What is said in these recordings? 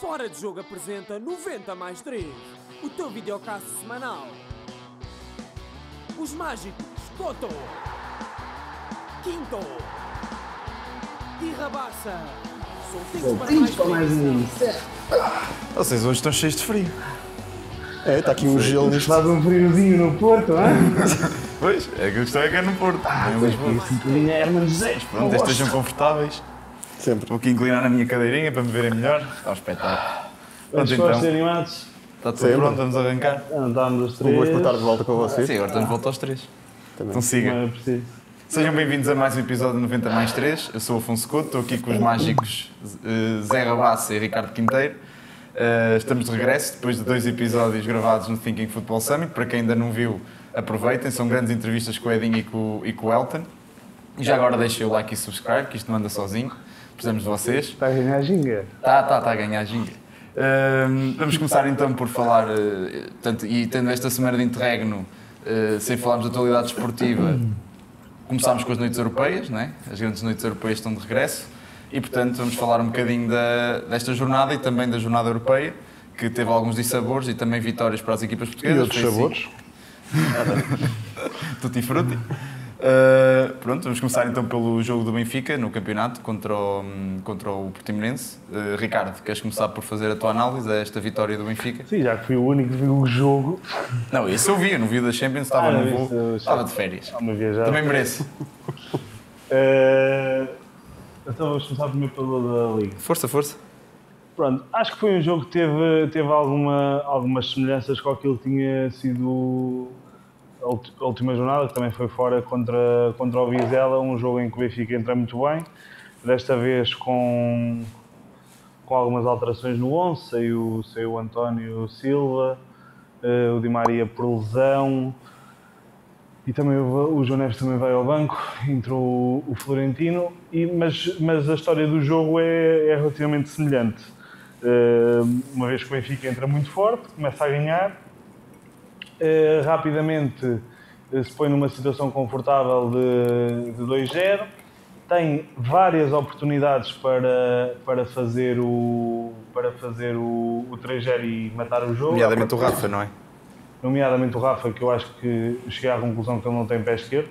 Fora de Jogo apresenta 90 mais 3, o teu videocast semanal. Os mágicos Coto, Quinto e Rabassa soltinhos para mais um. Vocês hoje estão cheios de frio. É, está aqui um gelo nisto. Faz um friozinho no Porto, hein? Pois, é que eu estou aqui no Porto. Cinturinha Herman José. Pronto, estejam confortáveis. Sempre. Vou aqui inclinar na minha cadeirinha para me verem melhor. Está um espetáculo. Pronto, Dispostos então. animados? Está tudo Sempre. pronto, vamos arrancar. Andamos os Um gosto três. por estar de volta com vocês. Sim, agora estamos de volta aos três. Então siga. Não é preciso. Sejam bem-vindos a mais um episódio de 90 mais 3. Eu sou o Afonso Couto, estou aqui com os mágicos Zé Rabassa e Ricardo Quinteiro. Estamos de regresso depois de 2 episódios gravados no Thinking Football Summit. Para quem ainda não viu, aproveitem, são grandes entrevistas com o Edinho e com o Elton. E já agora deixem o like e subscribe, que isto não anda sozinho, precisamos de vocês. Está a ganhar ginga? Está a ganhar a ginga. Vamos começar então por falar, e tendo esta semana de interregno, sem falarmos de atualidade esportiva, começámos com as noites europeias, não é? As grandes noites europeias estão de regresso. E, portanto, vamos falar um bocadinho desta jornada e também da jornada europeia, que teve alguns dissabores e também vitórias para as equipas portuguesas. E outros sabores. Tutti frutti. Pronto, vamos começar então pelo jogo do Benfica no campeonato contra o Portimonense. Ricardo, queres começar por fazer a tua análise a esta vitória do Benfica? Sim, já que fui o único que viu o jogo. Não, isso eu vi, eu não vi o da Champions, estava no não, voo, isso- estava de férias. Vamos viajar. Também mereço. Então vamos começar primeiro pelo da Liga. Força, força. Pronto, acho que foi um jogo que teve algumas semelhanças com aquilo que tinha sido a última jornada, que também foi fora contra o Vizela, um jogo em que o Benfica entra muito bem, desta vez com algumas alterações no 11, saiu o António Silva, o Di Maria por lesão, e também o João Neves também vai ao banco, entrou o Florentino, mas a história do jogo é relativamente semelhante. Uma vez que o Benfica entra muito forte, começa a ganhar, rapidamente se põe numa situação confortável de 2-0, tem várias oportunidades para fazer o 3-0 e matar o jogo. Nomeadamente o Rafa, não é? Nomeadamente o Rafa, que eu acho que cheguei à conclusão que ele não tem pé esquerdo.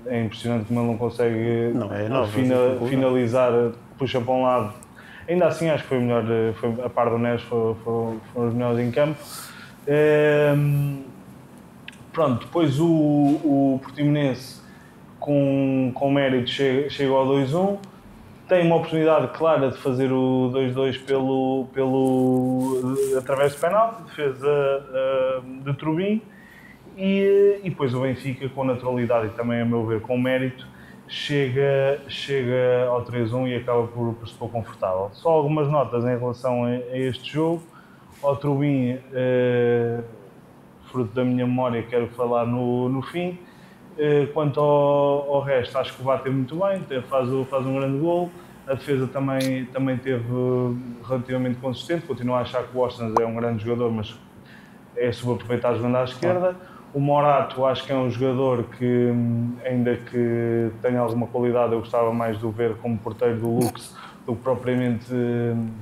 É impressionante como ele não consegue finalizar, puxa para um lado. Ainda assim acho que foi melhor, a par do Neres, foram os melhores em campo. Pronto, depois o Portimonense com mérito chega ao 2-1. Tem uma oportunidade clara de fazer o 2-2 através do penalti, defesa de Trubin, e depois o Benfica, com naturalidade e também, a meu ver, com mérito, chega ao 3-1 e acaba por se pôr confortável. Só algumas notas em relação a este jogo. Ao Trubin, fruto da minha memória, quero falar no fim. Quanto ao resto, acho que o bate muito bem, faz um grande gol. A defesa também teve relativamente consistente. Continuo a achar que o Ostens é um grande jogador, mas é subaproveitar jogando à esquerda. O Morato acho que é um jogador que, ainda que tenha alguma qualidade, eu gostava mais de o ver como porteiro do Lux do que propriamente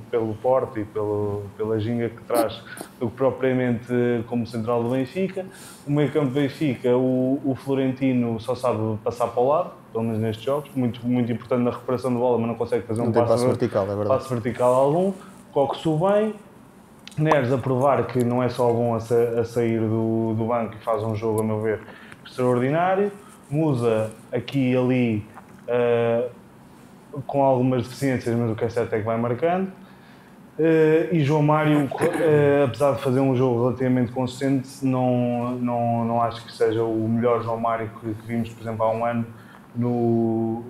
pelo porte e pela ginga que traz, do que propriamente como central do Benfica. O meio-campo do Benfica, o Florentino só sabe passar para o lado, pelo menos nestes jogos, muito, muito importante na recuperação de bola, mas não consegue fazer um passo vertical, é verdade. passo vertical algum. Coque-se bem. Neres a provar que não é só bom a sair do banco e faz um jogo, a meu ver, extraordinário. Musa aqui e ali com algumas deficiências, mas o que é certo é que vai marcando. E João Mário, apesar de fazer um jogo relativamente consistente, não acho que seja o melhor João Mário que vimos, por exemplo, há um ano no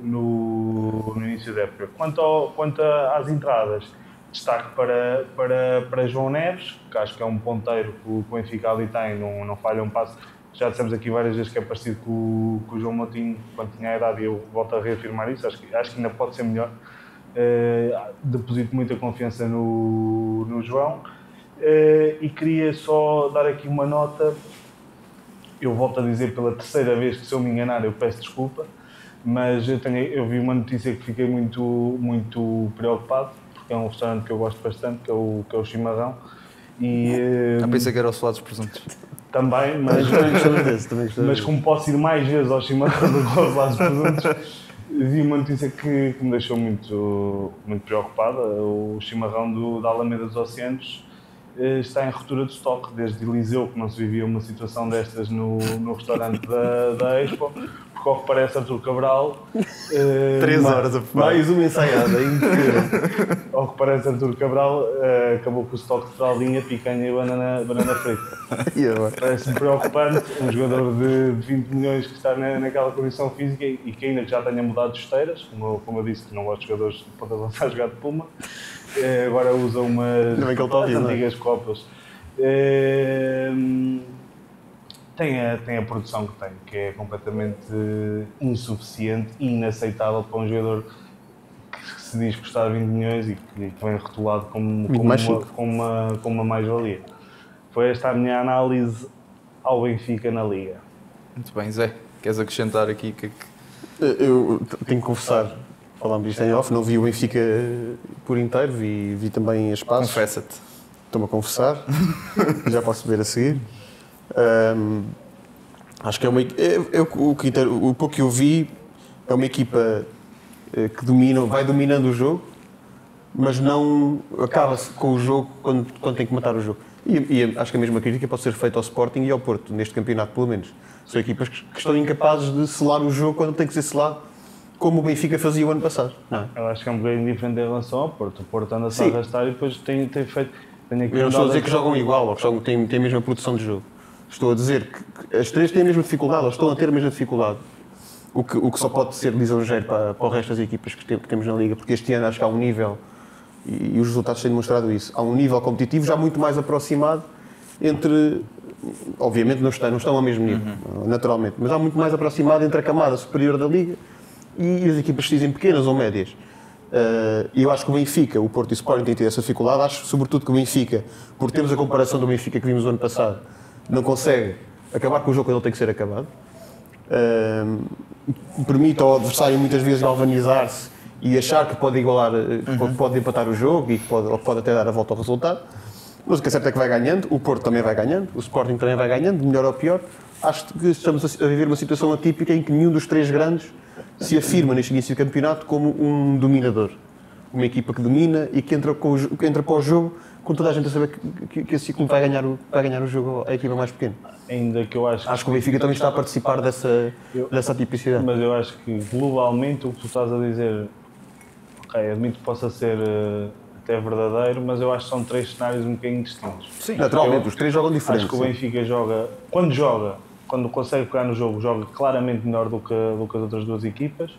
início da época. Quanto às entradas, destaque para João Neves, que acho que é um ponteiro que o Benfica ali tem, não falha um passo. Já dissemos aqui várias vezes que é parecido com o João Moutinho quando tinha a idade, e eu volto a reafirmar isso. Acho que ainda pode ser melhor. Deposito muita confiança no João. E queria só dar aqui uma nota. Eu volto a dizer pela terceira vez que, se eu me enganar, eu peço desculpa, mas eu vi uma notícia que fiquei muito, muito preocupado. que é um restaurante que eu gosto bastante, que é o Chimarrão. E, Pensei que era o Solados Presuntos. também, mas como posso ir mais vezes ao Chimarrão do que aos lados presuntos, vi uma notícia que me deixou muito preocupada. O Chimarrão da Alameda dos Oceanos está em ruptura de estoque, desde Eliseu, que não se vivia uma situação destas no restaurante da Expo, porque ao que parece Artur Cabral... 3 horas a fumar. Mais uma ensaiada, incrível. Ao que parece Artur Cabral, acabou com o estoque de fraldinha, picanha e banana frita. Parece-me preocupante um jogador de 20 milhões que está naquela condição física e que ainda que já tenha mudado de esteiras, como eu disse, que não gosto de jogadores que podem avançar a jogar de Puma, agora usa umas antigas copas. Tem a produção que tem, que é completamente insuficiente e inaceitável para um jogador que se diz custar 20 milhões e que vem rotulado como uma mais-valia. Foi esta a minha análise ao Benfica na Liga. Muito bem, Zé, queres acrescentar aqui? Eu tenho que confessar, falámos disto em off, não vi o Benfica por inteiro, vi também as passos. Confessa-te. Estou-me a confessar, já posso ver a seguir. Acho que é o pouco que eu vi é uma equipa que vai dominando o jogo, mas não acaba-se com o jogo quando tem que matar o jogo. E acho que a mesma crítica pode ser feita ao Sporting e ao Porto, neste campeonato pelo menos. São equipas que estão incapazes de selar o jogo quando tem que ser selado, como o Benfica fazia o ano passado. Não é? Eu acho que é um bocadinho diferente em relação ao Porto. O Porto anda-se a arrastar e depois tem feito... Eu não estou a dizer que jogam igual ou que têm a mesma produção de jogo. Estou a dizer que as três têm a mesma dificuldade, ou estão a ter a mesma dificuldade. O que só pode ser lisonjeiro para o resto das equipas que temos na Liga, porque este ano acho que há um nível, e os resultados têm demonstrado isso, há um nível competitivo já muito mais aproximado entre... Obviamente não estão ao mesmo nível, naturalmente, mas há muito mais aproximado entre a camada superior da Liga e as equipas que se dizem pequenas ou médias. E eu acho que o Benfica, o Porto e o Sporting têm tido essa dificuldade. Acho sobretudo que o Benfica, por termos a comparação do Benfica que vimos o ano passado, não consegue acabar com o jogo quando ele tem que ser acabado. Permite ao adversário muitas vezes galvanizar-se e achar que pode igualar, que pode empatar o jogo e que pode até dar a volta ao resultado. Mas o que é certo é que vai ganhando, o Porto também vai ganhando, o Sporting também vai ganhando, de melhor ou pior. Acho que estamos a viver uma situação atípica em que nenhum dos três grandes se afirma neste início do campeonato como um dominador. Uma equipa que domina e que entra para o jogo com toda a gente a saber que esse ciclo vai ganhar o jogo a equipa mais pequena. Ainda que eu acho que o Benfica também está a participar dessa atipicidade. Mas eu acho que globalmente o que tu estás a dizer, ok, admito que possa ser até verdadeiro, mas eu acho que são três cenários um bocadinho distintos. Sim, naturalmente, os três jogam diferentes. Acho que o Benfica quando consegue pegar no jogo, joga claramente melhor do que as outras duas equipas.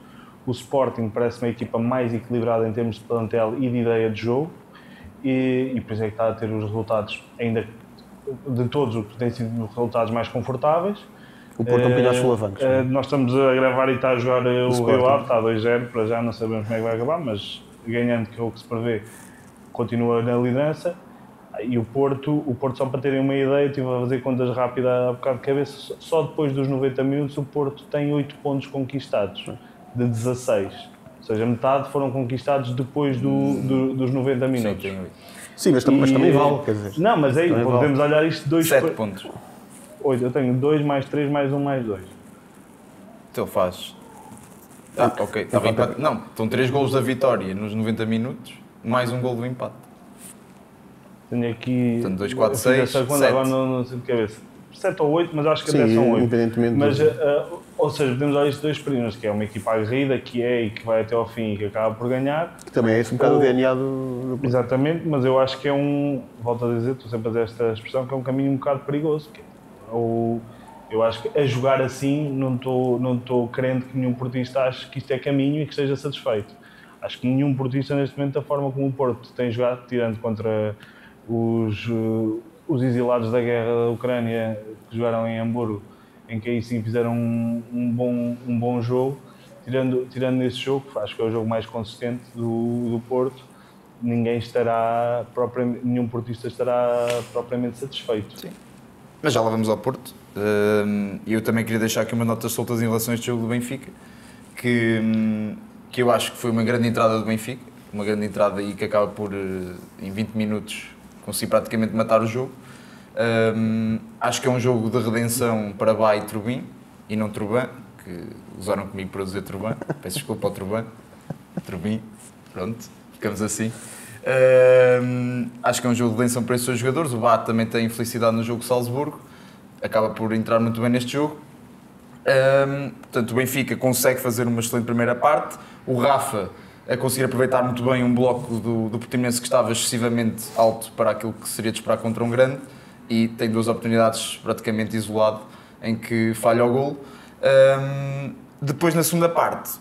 O Sporting parece uma equipa mais equilibrada em termos de plantel e de ideia de jogo e por isso é que está a ter os resultados, ainda de todos os que têm sido resultados mais confortáveis. O Porto não pilha os solavancos. Nós estamos a gravar e está a jogar o Rio Ave, está a 2-0, para já não sabemos como é que vai acabar, mas ganhando, que é o que se prevê, continua na liderança. E o Porto, só para terem uma ideia, estive a fazer contas rápidas há bocado de cabeça, só depois dos 90 minutos o Porto tem 8 pontos conquistados, de 16. Ou seja, metade foram conquistados depois dos 90 minutos. Sim, mas também vale, quer dizer. Não, mas aí podemos olhar isto 7 pontos. 8, eu tenho 2 mais 3 mais 1 mais 2. Então faz. Ok, está bem. Não, estão 3 golos da vitória nos 90 minutos, mais um gol do empate. Tenho aqui. Portanto, 2, 4, 6, 7. Agora não sei de cabeça. 7 ou 8, mas acho que até são 8. Independentemente. Mas, ou seja, podemos olhar isto 2 primeiros, que é uma equipa aguerrida, que é e que vai até ao fim e que acaba por ganhar. Que também é esse um bocado o DNA do... Exatamente, mas eu acho que é volto a dizer, estou sempre a dizer esta expressão, que é um caminho um bocado perigoso. Eu acho que a jogar assim não estou crendo que nenhum portista ache que isto é caminho e que esteja satisfeito. Acho que nenhum portista neste momento, da forma como o Porto tem jogado, tirando contra os exilados da guerra da Ucrânia que jogaram em Hamburgo, em que aí sim fizeram um bom jogo, tirando esse jogo, que acho que é o jogo mais consistente do Porto, nenhum portista estará propriamente satisfeito. Sim. Mas já lá vamos ao Porto. E eu também queria deixar aqui uma nota soltas em relação a este jogo do Benfica, que eu acho que foi uma grande entrada do Benfica. uma grande entrada e que acaba por, em 20 minutos, conseguir praticamente matar o jogo. Acho que é um jogo de redenção para Bá e Trubin, e não Truban, que usaram comigo para dizer Truban. Peço desculpa ao Truban. Trubin, pronto, ficamos assim. Acho que é um jogo de redenção para esses dois jogadores. O Bá também tem felicidade no jogo de Salzburgo, acaba por entrar muito bem neste jogo. Portanto, o Benfica consegue fazer uma excelente primeira parte. O Rafa a conseguir aproveitar muito bem um bloco do Portimonense que estava excessivamente alto para aquilo que seria de esperar contra um grande, e tem duas oportunidades praticamente isolado em que falha o golo. Depois, na segunda parte,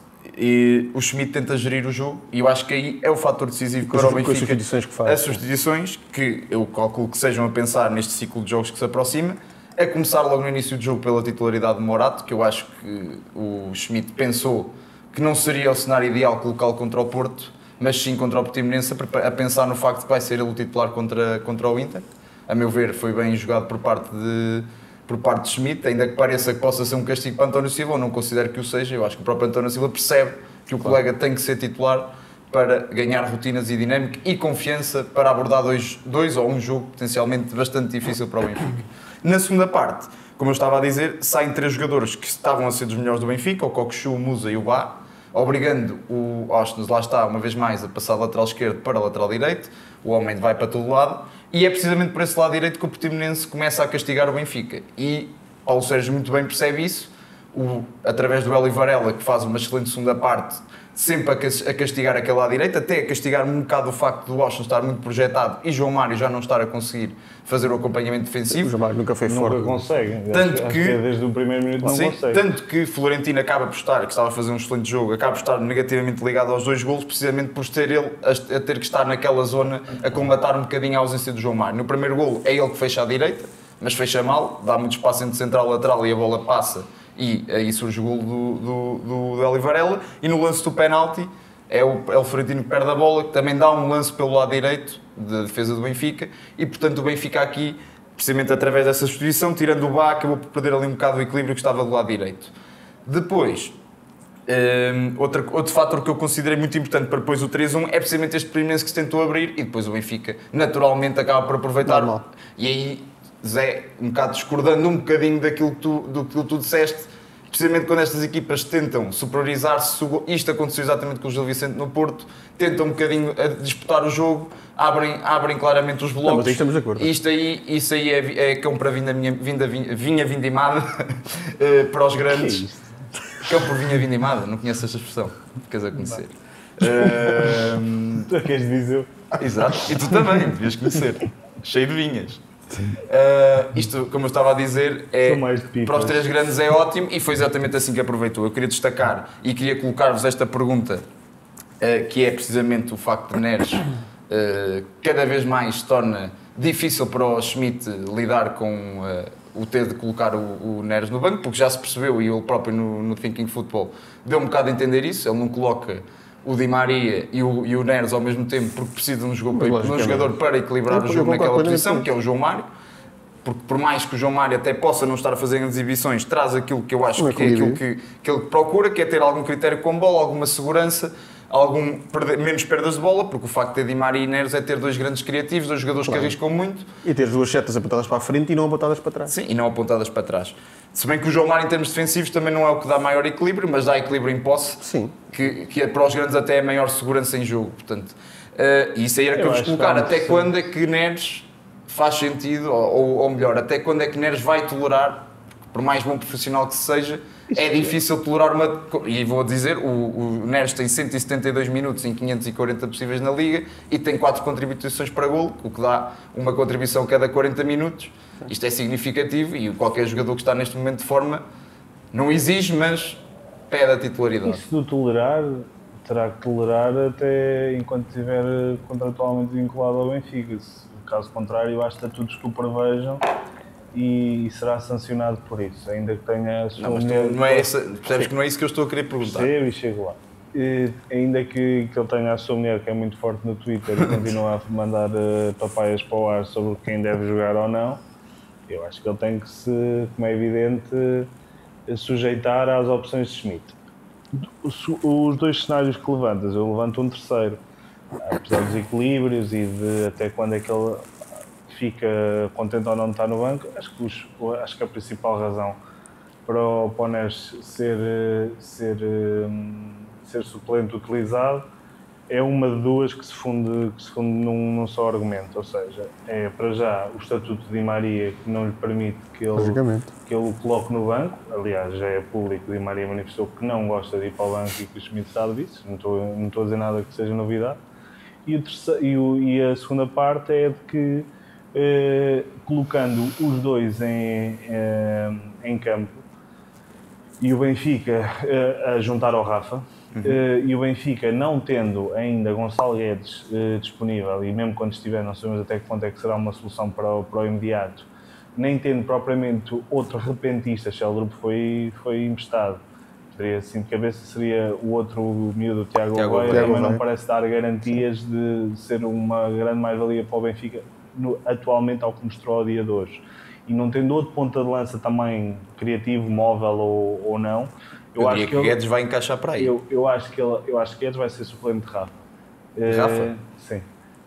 o Schmidt tenta gerir o jogo, e eu acho que aí é o fator decisivo para o Benfica. As substituições que faz. As substituições, que eu calculo que sejam a pensar neste ciclo de jogos que se aproxima, a começar logo no início do jogo pela titularidade de Morato, que eu acho que o Schmidt pensou que não seria o cenário ideal colocá-lo contra o Porto, mas sim contra o Portimonense, a pensar no facto de que vai ser ele o titular contra o Inter. A meu ver, foi bem jogado por parte de Schmidt, ainda que pareça que possa ser um castigo para António Silva, eu não considero que o seja. Eu acho que o próprio António Silva percebe que o colega tem que ser titular para ganhar rotinas e dinâmica e confiança para abordar dois ou um jogo potencialmente bastante difícil para o Benfica. Na segunda parte, como eu estava a dizer, saem 3 jogadores que estavam a ser dos melhores do Benfica, o Cockchu, o Musa e o Bá, obrigando o Austin, lá está, uma vez mais, a passar do lateral esquerdo para o lateral direito. O homem vai para todo lado, e é precisamente por esse lado direito que o Portimonense começa a castigar o Benfica. E Paulo Sérgio muito bem percebe isso, através do Hélio Varela, que faz uma excelente segunda parte, sempre a castigar aquele lado direito, até a castigar um bocado o facto do Austin estar muito projetado e João Mário já não estar a conseguir fazer o acompanhamento defensivo. O João Mário nunca foi forte. Nunca consegue. Tanto acho que desde o primeiro minuto não consegue. Tanto que Florentino acaba por estar, que estava a fazer um excelente jogo, acaba por estar negativamente ligado aos 2 golos, precisamente por ter ele a ter que estar naquela zona a combatar um bocadinho a ausência do João Mário. No primeiro golo é ele que fecha à direita, mas fecha mal, dá muito espaço entre central e lateral e a bola passa, e aí surge o golo do Hélio Varela. E no lance do penalti é o Florentino que perde a bola, que também dá um lance pelo lado direito da defesa do Benfica, e portanto o Benfica aqui, precisamente através dessa substituição, tirando o Bá, acabou por perder ali um bocado o equilíbrio que estava do lado direito. Depois, outro fator que eu considerei muito importante para depois o 3-1 é precisamente este Portimonense que se tentou abrir, e depois o Benfica naturalmente acaba por aproveitar. Normal. E aí, Zé, um bocado discordando um bocadinho daquilo que tu disseste, precisamente quando estas equipas tentam superiorizar-se, isto aconteceu exatamente com o Gil Vicente no Porto, tentam um bocadinho a disputar o jogo, abrem claramente os blocos. Não, mas aí estamos de acordo. Isso aí é cão para vinha vindimada para os grandes. Cão por vinha vindimada, não conheço esta expressão, ficas a conhecer. Tu queres dizer? Exato, e tu também, devias conhecer, cheio de vinhas. Isto, como eu estava a dizer, para os 3 grandes é ótimo, e foi exatamente assim que aproveitou. Eu queria destacar e queria colocar-vos esta pergunta, que é precisamente o facto de Neres cada vez mais se torna difícil para o Schmidt lidar com o ter de colocar o Neres no banco, porque já se percebeu, e ele próprio no Thinking Football deu um bocado a entender isso. Ele não coloca o Di Maria e o Neres ao mesmo tempo, porque precisa de um jogador para equilibrar o jogo naquela posição, que é o João Mário. Porque por mais que o João Mário até possa não estar a fazer as exibições, traz aquilo que eu acho que é aquilo que ele procura, que é ter algum critério com bola, alguma segurança, menos perdas de bola, porque o facto de ter Di Maria e Neres é ter 2 grandes criativos, 2 jogadores que arriscam muito. E ter 2 setas apontadas para a frente e não apontadas para trás. Sim, e não apontadas para trás. Se bem que o João Mário, em termos defensivos, também não é o que dá maior equilíbrio, mas dá equilíbrio em posse. Sim. Que para os grandes até é a maior segurança em jogo. Portanto, e isso aí era que eu vos colocar. Até quando é que Neres faz sentido, ou melhor, até quando é que Neres vai tolerar, por mais bom profissional que seja, é difícil tolerar uma... E vou dizer, o Neres tem 172 minutos em 540 possíveis na Liga e tem 4 contribuições para golo, o que dá uma contribuição cada 40 minutos. Isto é significativo, e qualquer jogador que está neste momento de forma não exige, mas pede a titularidade. Isso do tolerar, terá que tolerar até enquanto estiver contratualmente vinculado ao Benfica. Caso contrário, há estatutos que o prevejam e será sancionado por isso, ainda que tenha a sua mulher... Percebes que não é isso que eu estou a querer perguntar. Percebo e chego lá. Ainda que ele tenha a sua mulher, que é muito forte no Twitter, e continua a mandar papaias para o ar sobre quem deve jogar ou não, eu acho que ele tem que se, como é evidente, sujeitar às opções de Schmidt. Os 2 cenários que levantas, eu levanto um terceiro. apesar dos equilíbrios e de até quando é que ele fica contente ou não de estar no banco, acho que a principal razão para o Neres ser suplente utilizado é uma de duas que se funde num só argumento, ou seja, é para já o estatuto de Di Maria que não lhe permite que ele o coloque no banco. Aliás, já é público, Di Maria manifestou que não gosta de ir para o banco e que o Schmidt sabe disso, não estou a dizer nada que seja novidade. E a segunda parte é de que, colocando os dois em campo e o Benfica a juntar ao Rafa, e o Benfica não tendo ainda Gonçalo Guedes disponível, e mesmo quando estiver, não sabemos até que ponto é que será uma solução para o imediato, nem tendo propriamente outro repentista, se o grupo foi emprestado, poderia assim de cabeça, seria o outro miúdo, o Tiago Aveiro, também não parece dar garantias de ser uma grande mais-valia para o Benfica atualmente, ao que mostrou ao dia de hoje. E não tendo outro ponta de lança também criativo, móvel ou não, eu acho que Guedes vai encaixar para aí. Eu acho que Guedes vai ser suplente de Rafa. Rafa? Sim.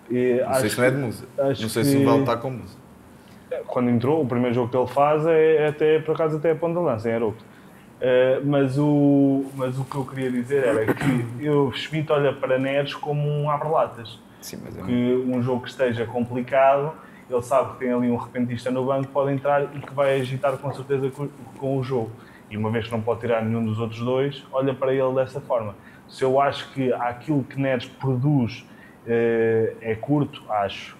Não sei se não é de Musa. Não sei se o Val está com Musa. Quando entrou, o primeiro jogo que ele faz por acaso até a ponta de lança, em Aroco. Mas o que eu queria dizer era que o Schmidt olha para Neres como um abre-latas. Sim, mas que um jogo que esteja complicado, ele sabe que tem ali um repentista no banco, pode entrar e que vai agitar com certeza com o jogo. E uma vez que não pode tirar nenhum dos outros dois, olha para ele dessa forma. Se eu acho que aquilo que Neres produz é curto, acho.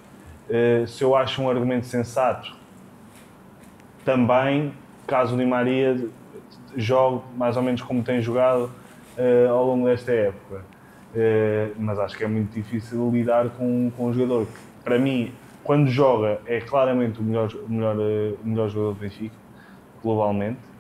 Se eu acho um argumento sensato, também, caso o Di Maria jogue mais ou menos como tem jogado ao longo desta época. Mas acho que é muito difícil lidar com um jogador que, para mim, quando joga, é claramente o melhor jogador do Benfica, globalmente.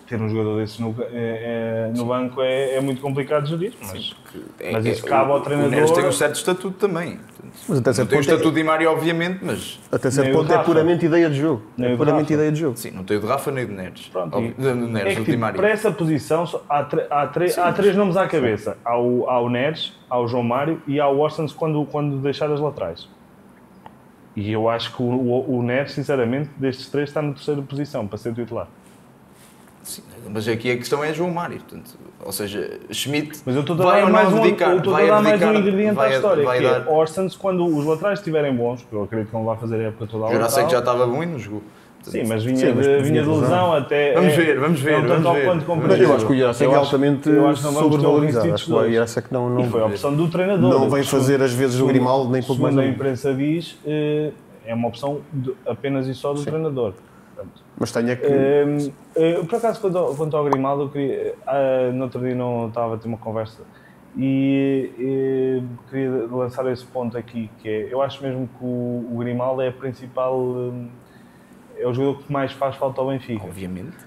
Ter um jogador desses no banco é muito complicado de gerir, mas isso cabe ao treinador. O Neres tem um certo estatuto também. Mas até certo tem o ponto estatuto de Di Maria, obviamente, mas... Até certo ponto é puramente ideia de jogo. É puramente ideia de jogo. Sim, não tem o de Rafa nem o de Neres. Pronto, Neres, é o Di Maria. Para essa posição há três nomes à cabeça. Há o Neres, há o João Mário e há o Orsens quando deixar as laterais. E eu acho que o Neres, sinceramente, destes três está na terceira posição para ser titular. Sim, mas aqui a questão é João Mário, portanto, ou seja, Schmidt mas eu estou a vai dar ou mais não dedicar, vai dar mais um ingrediente à história, vai que dar... é Orsens, quando os laterais estiverem bons, que eu acredito que não vai fazer a época toda a lateral. Já sei que já estava bom e não jogou. Sim, mas vinha de lesão até... Vamos ver. Eu acho que o Jurasek é altamente sobrevalorizado. Acho que o Jurasek não... E foi a opção do treinador. Não vem fazer às vezes o Grimaldo, nem pouco mais. Segundo a imprensa diz, é uma opção apenas e só do treinador. Mas tenho que... por acaso, quanto ao Grimaldo, eu queria, no outro dia não estava a ter uma conversa e queria lançar esse ponto aqui, que é, eu acho mesmo que o Grimaldo é a principal, é o jogador que mais faz falta ao Benfica. Obviamente.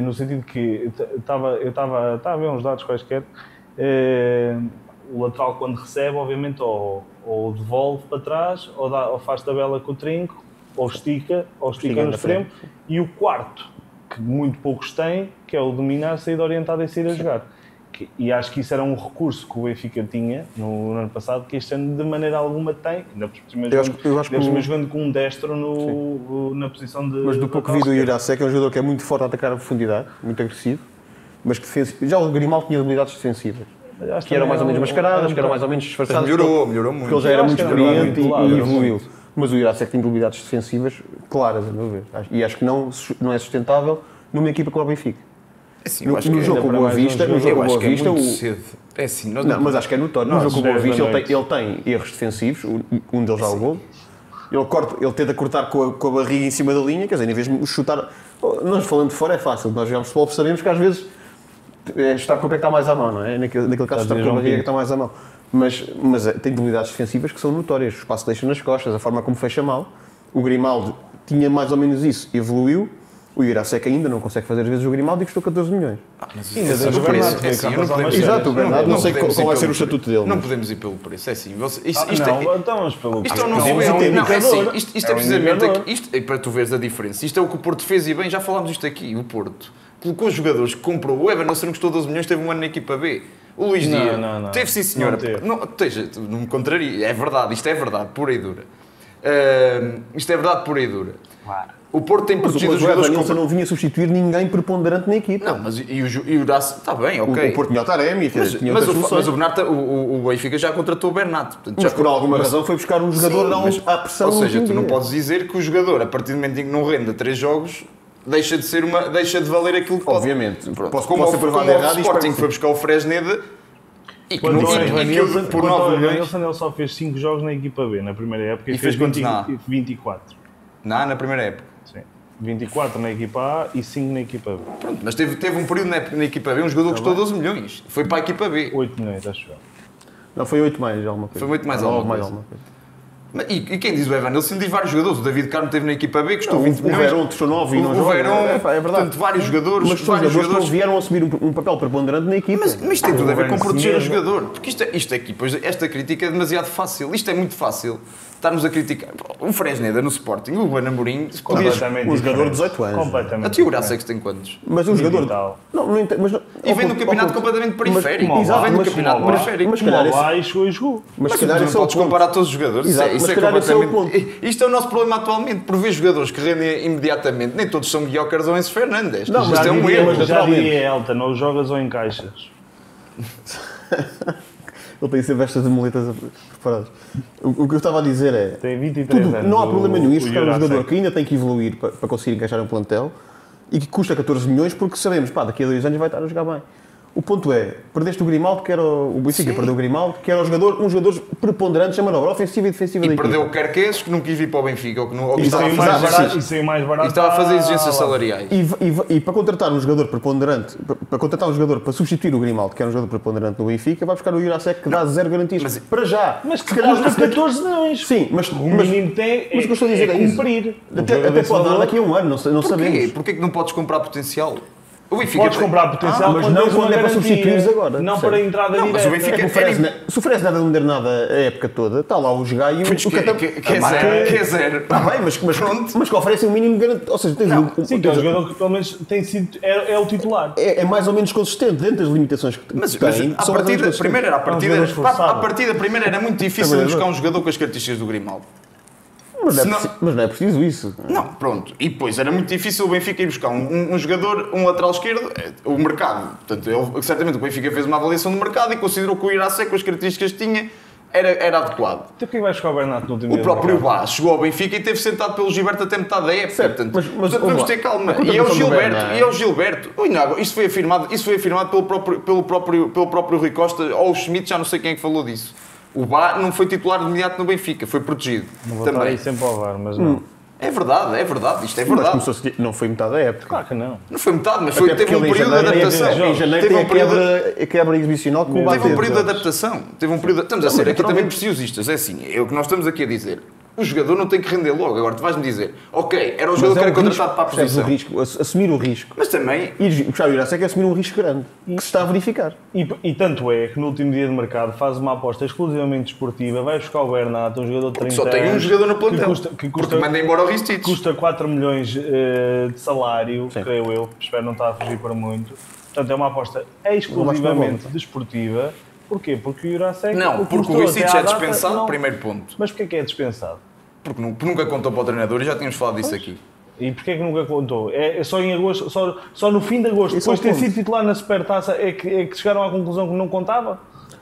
No sentido que eu estava a ver uns dados quaisquer, o lateral quando recebe, obviamente, ou devolve para trás, ou faz tabela com o trinco, ou estica no extremo, e o quarto, que muito poucos têm, que é o dominar, sair orientado e sair a jogar. E acho que isso era um recurso que o Benfica tinha no ano passado, que este ano de maneira alguma tem, ainda por cima jogando com um destro na posição de... Mas do pouco que vi do Jurasek, é um jogador que é muito forte a atacar a profundidade, muito agressivo, mas que já o Grimaldo tinha habilidades defensivas. Que eram mais ou menos mascaradas, que eram mais ou menos disfarçadas. Melhorou muito. Porque ele já era muito experiente e evoluiu. Mas o Jurasek tem habilidades defensivas claras, a meu ver. E acho que não é sustentável numa equipa como o Benfica. Assim, no jogo com o Boa Vista, é assim, não, mas acho que é notório. No jogo com o Boa Vista ele tem erros defensivos, um deles já o gol. Ele tenta cortar com a barriga em cima da linha, quer dizer, em vez de chutar... Nós falando de fora é fácil, nós jogamos futebol, sabemos que às vezes está com o pé que está mais à mão, não é? Naquele caso está com a barriga que está mais à mão. Mas tem debilidades defensivas que são notórias. O espaço deixa nas costas, a forma como fecha mal. O Grimaldo tinha mais ou menos isso, evoluiu. O Jurasek ainda não consegue fazer às vezes o Grimaldo e custou 14 milhões. Exato, o Bernardo, não sei qual vai ser o estatuto dele. Não podemos ir pelo preço, é assim. Isto é precisamente, para tu veres a diferença, isto é o que o Porto fez e bem, já falámos isto aqui, o Porto colocou jogadores que comprou, o Evan Nilsson custou 12 milhões, teve um ano na equipa B. O Luís Não, Dias não. teve, sim senhora. Não teve. Não me contraria. É verdade, isto é verdade, pura e dura. Isto é verdade pura e dura. Claro. O Porto tem Mas protegido o os jogadores Evanilson não vinha substituir ninguém preponderante na equipa. Não, mas e o Horácio... Está bem, ok. O Porto tinha o Taremi, tinha outras soluções. Mas o Bernardo, o Benfica já contratou o Bernardo. Portanto, Mas por alguma razão foi buscar um jogador à pressão. Ou seja, no tu último não dia. podes dizer que o jogador, a partir do momento em que não rende a 3 jogos, deixa de valer aquilo que pode. Obviamente. Pronto. Posso como ser provado o errado e Sporting espero que foi buscar o Fresneda e que não Quanto ao Evanilson, por 9 milhões. ele só fez 5 jogos na equipa B, na primeira época, E fez quantos na A? 24. Na primeira época. Sim. 24 na equipa A e 5 na equipa B. Pronto, mas teve um período na equipa B, um jogador que custou 12 milhões. Foi para a equipa B. 8 milhões, acho eu. Não, foi 8 mais alguma coisa. Foi muito mais Nove alguma coisa. E quem diz o Evanilson diz vários jogadores. O David Carmo esteve na equipa B, custou 20 O milhões. Verón custou 9 e não O joga. Verón, É verdade. portanto, vários jogadores. Mas são vários jogadores que não vieram assumir um papel preponderante na equipa. Mas isto tem tudo a ver com Ruben proteger o Semedo. jogador. Porque isto aqui, pois, esta crítica é demasiado fácil. Isto é muito fácil. Estarmos a criticar. O Fresneda no Sporting, o Ruben Amorim, podias... Completamente um jogador de diferente. 18 anos. Completamente A tia diferente. Urasek tem quantos? Mas um jogador... Digital. Não entendo, mas... E vem no campeonato completamente periférico. como Exato, Vem no mas campeonato como periférico. mas se Como calhar esse- lá e chegou e jogou. Mas se Tu calhar não esse é o podes ponto. comparar todos os jogadores. Exato, Isso mas é se calhar esse é o completamente... Isto é o nosso problema atualmente. Por ver jogadores que rendem imediatamente. Nem todos são Guiocas ou Enzo Fernandes. Não, Isto mas é um diria- erro. mas Já naturalmente. diria Elton, ou jogas ou encaixas. Ele tem sempre estas muletas preparadas. O que eu estava a dizer é... Tem 23 Tudo, anos. não há problema nenhum. Isto é um Jurasek. jogador que ainda tem que evoluir para conseguir encaixar um plantel e que custa 14 milhões porque sabemos, pá, daqui a 2 anos vai estar a jogar bem. O ponto é, perdeste o Grimaldo, que era o Benfica Sim. perdeu o Grimaldo, que era um jogador preponderante, chama manobra ofensiva e defensiva da E perdeu equipa. o Querquês, que não quis vir para o Benfica. Ou que não, ou que Isso estava a é fazer mais exigências- barato. Isso é mais barato. e estava a fazer exigências lá. salariais. E para contratar um jogador preponderante, para contratar um jogador para substituir o Grimaldo, que era um jogador preponderante no Benfica, vai buscar o Jurasek que dá 0 garantias. Mas- para já. Mas que Se calhar custa 14 milhões. Sim, mas O menino tem mas o que eu estou a dizer é isso. cumprir. Até pode dar daqui a um ano, não Porquê? sabemos. Porquê que não podes comprar potencial? O Benfica Podes tem- comprar potencial mas quando não tens uma quando é para garantia, substituires agora, não percebe? para a entrada Não, mas direta. o Benfica- É que se o Fresneda não der nada a época toda, está lá o jogar e o Pois Catan- que é zero. Está bem, mas que oferece um mínimo garantido. Ou seja, tens Sim, que é um jogador que pelo menos tem sido, é o titular. é mais ou menos consistente dentro das limitações que Mas tem. a são mais ou partida, menos primeiro era a partida, jogador esforçado. a partida primeiro era muito difícil Trabalhador. buscar um jogador com as características do Grimaldo. consistentes. Mas não é preciso isso. Não, pronto. E depois era muito difícil o Benfica ir buscar um jogador, um lateral esquerdo, o mercado. Portanto, certamente o Benfica fez uma avaliação do mercado e considerou que o Jurasek, com as características que tinha, era adequado. Então porquê vai buscar o Bernardo no último O dia do próprio mercado? Bá chegou ao Benfica e teve sentado pelo Gilberto até metade da época. Certo, Portanto, mas portanto, vamos ter calma. a E é o contratação do Gilberto. Bernardo. E é o Gilberto. Ui, não, isso foi afirmado pelo próprio Rui Costa ou o Schmidt, já não sei quem é que falou disso. O Bá não foi titular de imediato no Benfica, foi protegido. Não vou estar Também. aí sempre ao VAR, mas não. É verdade, isto é Mas verdade. começou não foi metade da época. Claro que não. Não foi metade, mas Até teve porque um ele em período de janeiro- adaptação. Em janeiro Teve tem um período a quebra exibicional com o Teve um Batista. período de adaptação. Estamos a ser aqui também preciosistas. É assim, é o que nós estamos aqui a dizer. O jogador não tem que render logo. Agora tu vais-me dizer, ok, era o jogador que era contratado para a posição. Assumir o risco. Mas também, Ir buscar o Jurasek é assumir um risco grande, que se está a verificar. E tanto é que no último dia de mercado faz uma aposta exclusivamente desportiva, vai buscar o Bernardo, um jogador de 30 só tem um anos, jogador no plantel. que Porque manda embora o Ristich. custa 4 milhões de salário, creio eu, espero não estar a fugir para muito. Portanto, é uma aposta exclusivamente desportiva. Porquê? Porque o Jurasek... Não, porque o Ristich é dispensado, primeiro ponto. Mas porquê que é dispensado? Porque nunca contou para o treinador e já tínhamos falado disso aqui. E porquê que nunca contou? É só em agosto, só no fim de agosto, Esse é o depois de ter ponto. sido titular na Supertaça, é que chegaram à conclusão que não contava?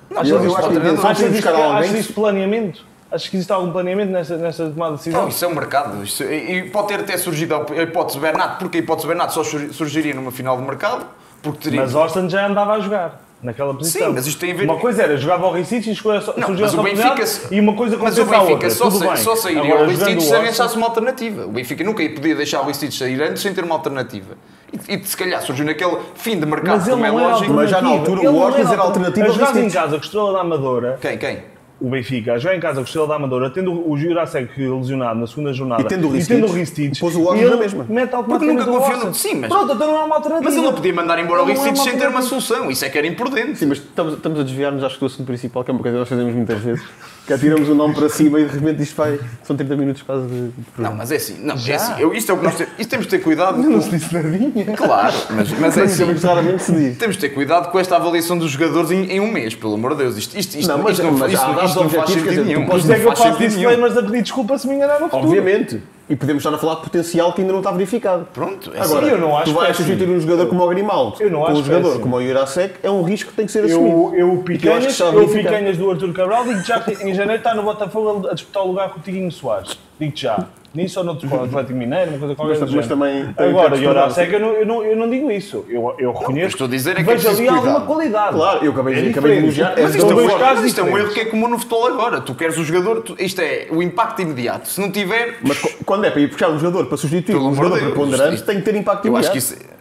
Não, Eu acho que a intenção Achas foi buscar alguém. isto planeamento? Achas que existe algum planeamento nesta tomada de decisão? Não, isso é um mercado. E pode ter até surgido a hipótese de Bernardo, porque a hipótese de Bernardo só surgiria numa final de mercado. Porque teria... Mas Austin já andava a jogar naquela posição. Sim, mas isto tem a ver- Uma coisa era jogar ao Ricic e surgiu mas essa o Benfica, oportunidade e uma coisa mas o compensa a outra. Benfica só, Tudo bem. só sairia Agora, ao Ristich jogando se o arranjasse Austin- uma alternativa. O Benfica nunca podia deixar o Ristich sair antes sem ter uma alternativa. E se calhar surgiu naquele fim de mercado, Mas ele como é não era lógico. Mas já na alternativa. altura o Ele não Ortiz era alternativa A ao jogar em Ristich. casa com a Estrela da Amadora, Quem? o Benfica, a jogar em casa com a Estrela da Amadora, tendo o Jurasek lesionado na segunda jornada E tendo o Ristich, pôs o Ortiz ele na mesma. mete Porque nunca automaticamente o confiou no... Austin. Sim, mas... Pronto, então não é uma alternativa. Mas ele não podia mandar embora o Não é uma Ristich sem ter uma alternativa. solução. Isso é que era imprudente. Sim, mas estamos a desviar-nos, acho que do assunto principal, que é uma coisa que nós fazemos muitas vezes, Que tiramos o nome para cima e de repente isto vai. São 30 minutos quase de Não, programa. mas é assim. Não, é assim. Isto é o que nós temos. Isto temos de ter cuidado. Não se disse nadinha. Claro, mas é assim. Raramente se diz. Temos de ter cuidado com esta avaliação dos jogadores em um mês, pelo amor de Deus. Isto Não, mas não faz objetivos, quer sentido dizer, nenhum. tu podes Isto é que eu Não faz faço sentido disclaimers a pedir desculpa se me enganar no futuro. Obviamente. E podemos estar a falar de potencial que ainda não está verificado. Pronto, é Agora, eu não acho tu vais péssimo. substituir um jogador como o Grimaldo Eu não com um acho jogador péssimo. como o Jurasek, é um risco que tem que ser assumido. Eu E que eu acho que está verificado. picanhas do Arthur Cabral, digo já que em janeiro está no Botafogo a disputar o lugar com o Tiguinho Soares. Digo-te já. Nisso ou noutro Atlético Mineiro, uma coisa qualquer Mas coisa. também- Agora, tem Jurasek, eu não digo isso. Eu reconheço. estou a dizer é que é vejo preciso ali alguma cuidado. qualidade. Claro, eu acabei de diferente. elogiar. Mas isto, São dois é casos isto é um erro diferentes. que é comum no futebol agora. Tu queres o jogador, isto é o impacto imediato. Se não tiver. Mas quando é para ir buscar um jogador para substituir Pelo um amor de jogador Deus, preponderante, isto- tem que ter impacto Eu imediato. acho que isso.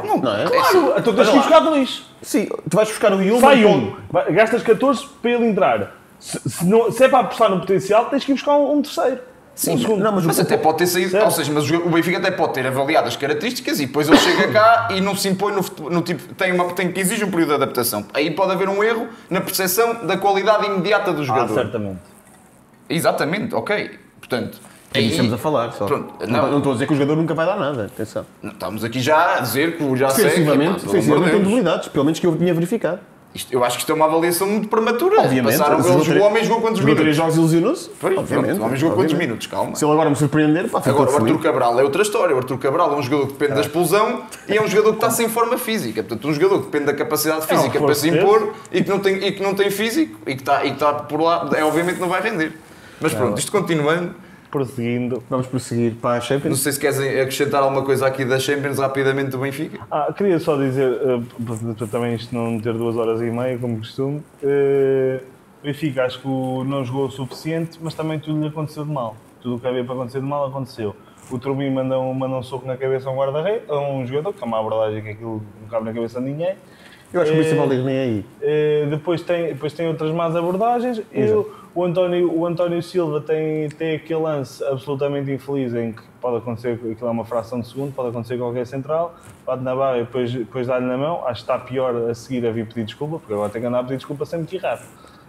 Não é? Claro, então tens que ir buscar dois. Sim, tu vais buscar o Yulman. Sai um. Gastas 14 para ele entrar. Se é para apostar no potencial, tens que ir buscar um terceiro. Sim, Um segundo. Não, mas até pode ter saído, Certo. ou seja, mas o Benfica até pode ter avaliado as características e depois ele chega cá e não se impõe no tipo, tem que exige um período de adaptação. Aí pode haver um erro na percepção da qualidade imediata do jogador. Certamente. Exatamente, ok. Portanto, É isso que estamos a falar. Só. Pronto, Não estou a dizer que o jogador nunca vai dar nada. Atenção. não, estamos aqui já a dizer que o já sei. Defensivamente tem debilidades, pelo menos que eu tinha verificado. Eu acho que isto é uma avaliação muito prematura. Obviamente. Passaram, Jogou ele jogou, o homem jogou quantos Jogou 3 minutos? jogos e ilusionou-se. Foi, pronto, Obviamente. o homem jogou quantos Obviamente. minutos? Calma. Se ele agora me surpreender, pá, fico Agora, o todo Arthur feliz. Cabral é outra história. O Arthur Cabral é um jogador que depende da expulsão e é um jogador que está sem forma física. Portanto, um jogador que depende da capacidade física para se impor e que não tem físico e que está por lá, obviamente não vai render. Mas pronto, isto continuando, Prosseguindo. Vamos prosseguir para a não Champions. sei se queres acrescentar alguma coisa aqui da Champions rapidamente do Benfica. Queria só dizer, para também isto não ter 2h30, como costume, Benfica acho que não jogou o suficiente, mas também tudo lhe aconteceu de mal. Tudo o que havia para acontecer de mal aconteceu. O Trubin manda um soco na cabeça a um guarda-redes, a um jogador, que é uma abordagem que aquilo não cabe na cabeça de ninguém. Eu acho que o principal deles nem é aí. Depois tem outras más abordagens. O António Silva tem aquele lance absolutamente infeliz em que pode acontecer, aquilo é uma fração de segundo, pode acontecer qualquer central, bate na barra e depois dá-lhe na mão. Acho que está pior a seguir a vir pedir desculpa, porque agora tem que andar a pedir desculpa sempre que errar.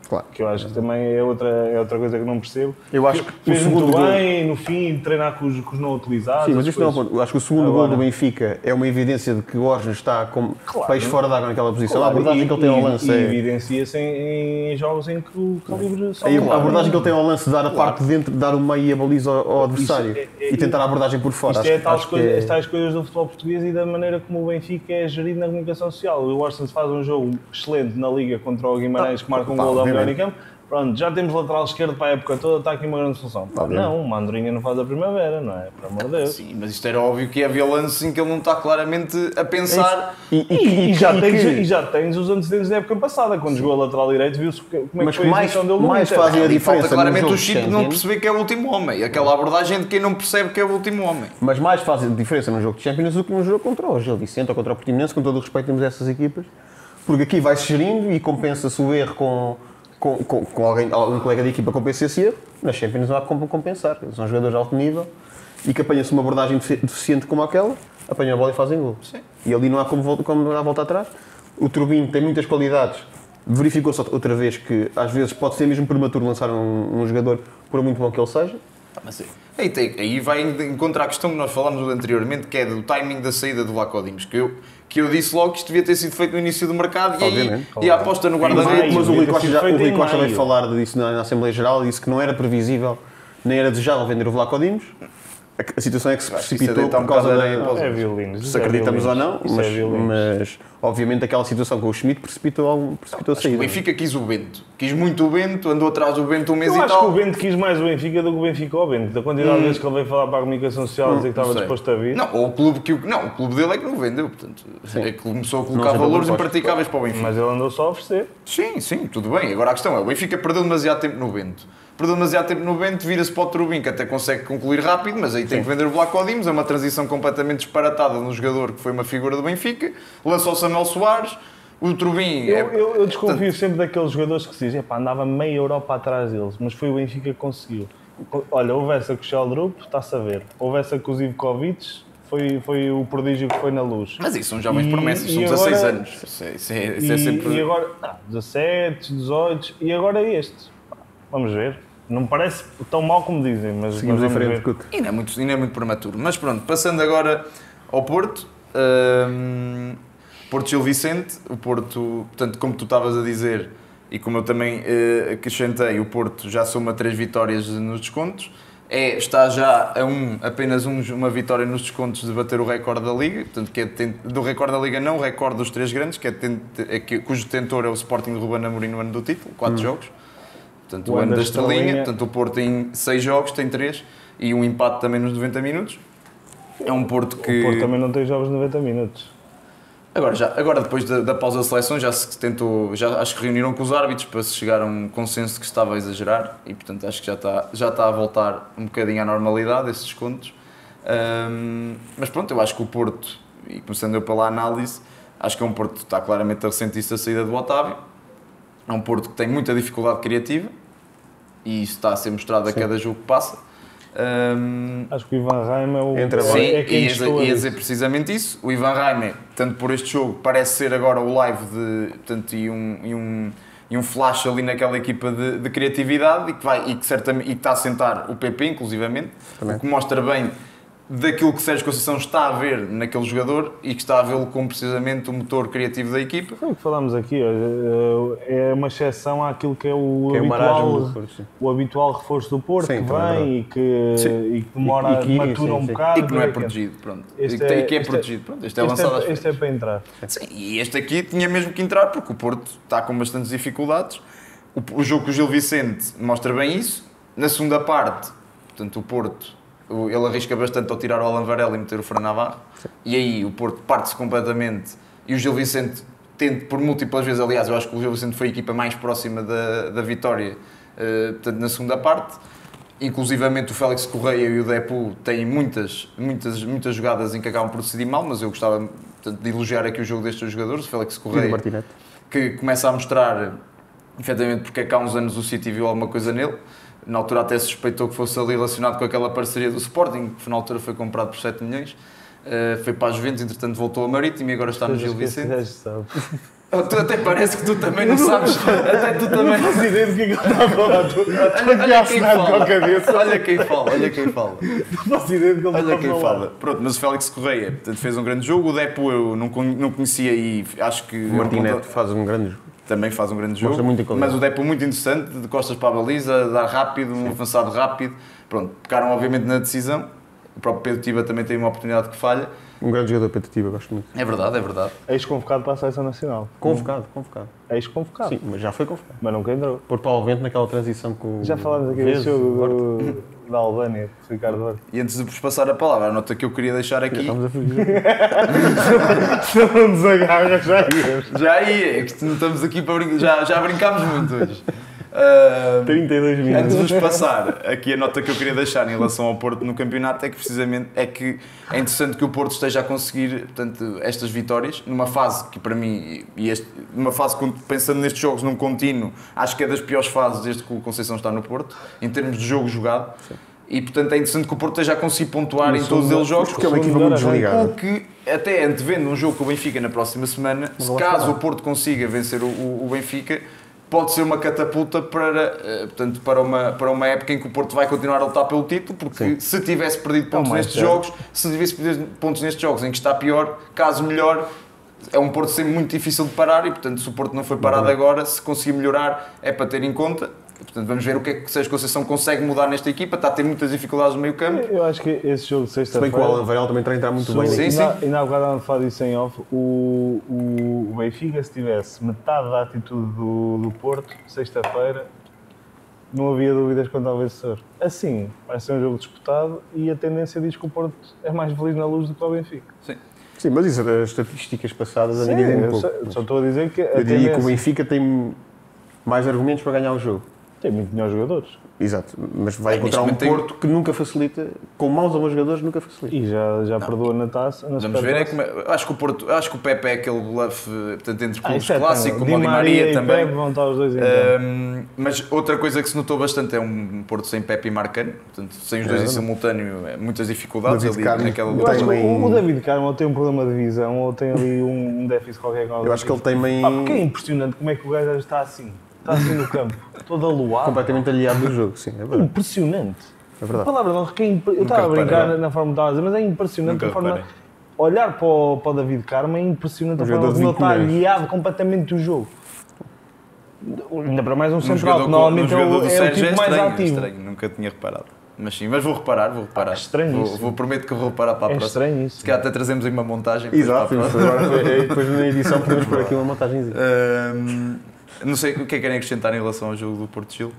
Claro. Que eu acho que também é outra coisa que não percebo. Eu acho que o fez segundo muito gol- bem, no fim, treinar com os não utilizados. Sim, mas isto não é o depois- ponto. Eu acho que o segundo Agora- gol do Benfica é uma evidência de que o Orges está com Claro. peixe fora d'água naquela posição. Claro, A abordagem que ele tem ao lance e é. evidencia-se em jogos em que o calibre só A abordagem que ele tem ao lance de dar a parte de dentro, dar o meio e a baliza ao adversário Isso e tentar a abordagem por fora. Isto é Acho que as tais coisas do futebol português e da maneira como o Benfica é gerido na comunicação social. O Orsens faz um jogo excelente na Liga contra o Guimarães, que marca um gol ao melhor em campo. Pronto, já temos lateral esquerdo para a época toda, está aqui uma grande solução. Pá, não, uma andorinha não faz a primavera, não é? Por amor de Deus. Sim, mas isto era óbvio que havia lances em que ele não está claramente a pensar. E já tens os antecedentes da época passada, quando jogou a lateral direito, viu-se como é que Mas foi a mais- exibição dele no mais Inter. fazem a Ali diferença falta claramente no jogo o chip de não Champions. perceber que é o último homem. Aquela abordagem de quem não percebe que é o último homem. Mas mais faz a diferença no jogo de Champions do que no jogo contra o Gil Vicente ou contra o Portimonense, com todo o respeito temos essas equipas, porque aqui vai-se gerindo e compensa-se o erro com algum colega de equipa compensa esse erro. Na Champions não há como compensar. Eles são jogadores de alto nível e que apanha-se uma abordagem deficiente como aquela, apanham a bola e fazem gol. Sim. E ali não há como dar a volta atrás. O Turbin tem muitas qualidades. Verificou-se outra vez que às vezes pode ser mesmo prematuro lançar um jogador, por muito bom que ele seja. Mas aí vai encontrar a questão que nós falámos anteriormente, que é do timing da saída do Vlaco Dimos, que eu disse logo que isto devia ter sido feito no início do mercado e a aposta no guarda-redes. Mas o Rui Costa já feito em veio maio. falar disso na Assembleia Geral e disse que não era previsível nem era desejável vender o Vlaco Dimos. A situação é que se Acho que isso é precipitou deitar um por causa bocado de areia da... para os É violino. Se acreditamos ou não, Isso é violino. mas obviamente aquela situação com o Schmidt precipitou a O saída. Benfica quis o Bento. Quis muito o Bento, andou atrás do Bento um mês Eu e acho que tal. o Bento quis mais o Benfica do que o Benfica ao Bento. Da quantidade de vezes que ele veio falar para a comunicação social dizer que estava Não sei. disposto a vir. Não, ou o clube o clube dele é que não vendeu, portanto. É que começou a colocar Não sei valores da proposta. impraticáveis para o Benfica. Mas ele andou só a oferecer. Sim, tudo bem. Agora a questão é, o Benfica perdeu demasiado tempo no Bento. Perdeu demasiado tempo no Bento, vira-se para o Trubin, que até consegue concluir rápido, mas aí tem que vender o Vlaco Dimos. É uma transição completamente disparatada no jogador que foi uma figura do Benfica. Lança o Samuel Soares. O Trubin... Eu desconfio sempre daqueles jogadores que se dizem, pá, andava meia Europa atrás deles, mas foi o Benfica que conseguiu. Olha, houve essa com o Sheldrup, está-se a ver. Houve essa com o Zivkovic, foi o prodígio que foi na Luz. Mas isso são jovens promessas, são e 16 agora- anos. Isso é sempre... E agora, 17, 18, e agora é este. Vamos ver. Não me parece tão mal como dizem, mas Seguimos vamos em frente, ver. Couto. E não é muito prematuro. Mas pronto, passando agora ao Porto. Porto Gil Vicente. O Porto, portanto, como tu estavas a dizer e como eu também acrescentei, o Porto já soma 3 vitórias nos descontos. Está já a apenas uma vitória nos descontos de bater o recorde da Liga, portanto, que é do recorde da Liga, não o recorde dos 3 grandes, cujo detentor é o Sporting de Ruben Amorim no ano do título, 4 jogos. Portanto, o ano da estrelinha. Portanto, o Porto em 6 jogos tem 3 e um empate também nos 90 minutos. É um Porto que... O Porto também não tem jogos de 90 minutos. Agora depois da pausa da seleção, já se tentou, acho que reuniram com os árbitros para se chegar a um consenso que estava a exagerar e, portanto, acho que já está a voltar um bocadinho à normalidade esses descontos. Mas pronto, eu acho que o Porto, e começando eu pela análise, acho que é um Porto que está claramente a ressentir-se da saída do Otávio. É um Porto que tem muita dificuldade criativa e isso está a ser mostrado a cada jogo que passa. Acho que o Ivan Reimer Sim, é quem ia dizer precisamente isso. O Ivan Reimer, tanto por este jogo, parece ser agora o live e um flash ali naquela equipa de criatividade e que está a sentar o PP, inclusivamente, o que mostra bem daquilo que Sérgio Conceição está a ver naquele jogador e que está a vê-lo como precisamente o motor criativo da equipa. Foi o que falámos aqui, é uma exceção àquilo que é o habitual reforço do Porto, sim, que vem e que demora, matura um bocado. E que não é protegido, pronto. Este é lançado às Este é para entrar. Sim, e este aqui tinha mesmo que entrar porque o Porto está com bastantes dificuldades. O jogo com o Gil Vicente mostra bem isso. Na segunda parte, portanto, o Porto... Ele arrisca bastante ao tirar o Alan Varela e meter o Fran Navarro. E aí o Porto parte-se completamente. E o Gil Vicente tenta por múltiplas vezes. Aliás, eu acho que o Gil Vicente foi a equipa mais próxima da vitória, portanto, na segunda parte. Inclusivamente o Félix Correia e o Depu têm muitas jogadas em que acabam por decidir mal, mas eu gostava, portanto, de elogiar aqui o jogo destes jogadores. O Félix Correia, que começa a mostrar, efetivamente, porque é que há uns anos o City viu alguma coisa nele. Na altura até suspeitou que fosse ali relacionado com aquela parceria do Sporting, que na altura foi comprado por 7 milhões. Foi para a Juventus, entretanto voltou ao Marítimo e agora está no Gil Vicente. Tu até parece que tu também não sabes. Até tu também não fazes ideia do que é que ele está a falar. Olha quem fala. Não faço ideia do que ele está a falar. Pronto, mas o Félix Correia, portanto, fez um grande jogo. O Depo eu não conhecia e acho que... O Martinete faz um grande jogo. Também faz um grande jogo, muito mas o Depo muito interessante, de costas para a baliza, dar rápido, um avançado rápido. Pronto, pecaram obviamente na decisão. O próprio Pedro Tiba também tem uma oportunidade que falha. Um grande jogador Pedro Tiba, gosto muito. É verdade. Ex-convocado para a Seleção Nacional. Convocado. Ex-convocado. Sim, mas já foi convocado. Mas nunca entrou. Por Paulo Vento naquela transição com já falámos aqui desse jogo da Albânia, de Ricardo Horta. E antes de vos passar a palavra, a nota que eu queria deixar aqui... Estamos a fugir. Se não nos agarra, já íamos. Já ia, é que estamos aqui para brincar. Já brincámos muito hoje. 32 minutos. Antes de vos passar, aqui a nota que eu queria deixar em relação ao Porto no campeonato é que precisamente é interessante que o Porto esteja a conseguir, portanto, estas vitórias numa fase que para mim, numa fase pensando nestes jogos num contínuo, acho que é das piores fases desde que o Conceição está no Porto, em termos de jogo jogado. Sim. E portanto é interessante que o Porto esteja a conseguir pontuar em todos os jogos, porque é uma equipa muito desligada. O que, até antevendo um jogo com o Benfica na próxima semana, se caso o Porto consiga vencer o Benfica, pode ser uma catapulta para uma época em que o Porto vai continuar a lutar pelo título, porque se tivesse perdido pontos nestes jogos, em que está pior, caso melhor, é um Porto sempre muito difícil de parar e, portanto, se o Porto não foi parado agora, se conseguir melhorar, é para ter em conta. Portanto, vamos ver o que é que Sérgio Conceição consegue mudar nesta equipa. Está a ter muitas dificuldades no meio campo. Eu acho que esse jogo de sexta-feira... Se bem que o Alan Varela também está a entrar muito bem. Sim. Ainda há bocado a falar disso em off. O Benfica, se tivesse metade da atitude do Porto, sexta-feira, não havia dúvidas quanto ao vencedor. Assim, vai ser um jogo disputado e a tendência diz que o Porto é mais feliz na luz do que o Benfica. Sim, mas isso, as estatísticas passadas a dividem um pouco. Só estou a dizer que eu diria que o Benfica tem mais argumentos para ganhar o jogo. Tem muito melhores jogadores. Exato, mas vai encontrar um Porto que nunca facilita, com maus ou bons jogadores, nunca facilita. E já perdoa na taça. Vamos ver, acho que o Pepe é aquele bluff, portanto, entre clubes clássicos, como o Di Maria também. Pepe vão estar os dois então. Mas outra coisa que se notou bastante é um Porto sem Pepe e Marcano, portanto, sem os dois em simultâneo, muitas dificuldades ali naquela eu acho que o David Carmo tem um problema de visão ou tem ali um déficit qualquer. Eu acho que ele tem meio... Porque é impressionante como é que o gajo está assim. está assim no campo, todo aluado. Completamente aliado do jogo, sim, é verdade. Impressionante. É A verdade. palavra não, eu estava a brincar na forma que estava a dizer, mas é impressionante Nunca a forma. reparei. Olhar para o David Carmo é impressionante a jogador forma como ele de 20 está milhões. aliado completamente do jogo. Ainda para mais um central, jogador que normalmente um jogador do é o Sérgio tipo mais estranho, ativo. estranho, nunca tinha reparado. Mas sim, mas vou reparar. estranho isso. Vou prometo que vou reparar para a É próxima. estranho isso. Se calhar até trazemos aí uma montagem. depois Exato, para a próxima. agora, depois na edição podemos pôr aqui uma montagenzinha. Não sei o que é que querem acrescentar em relação ao jogo do Porto Gil.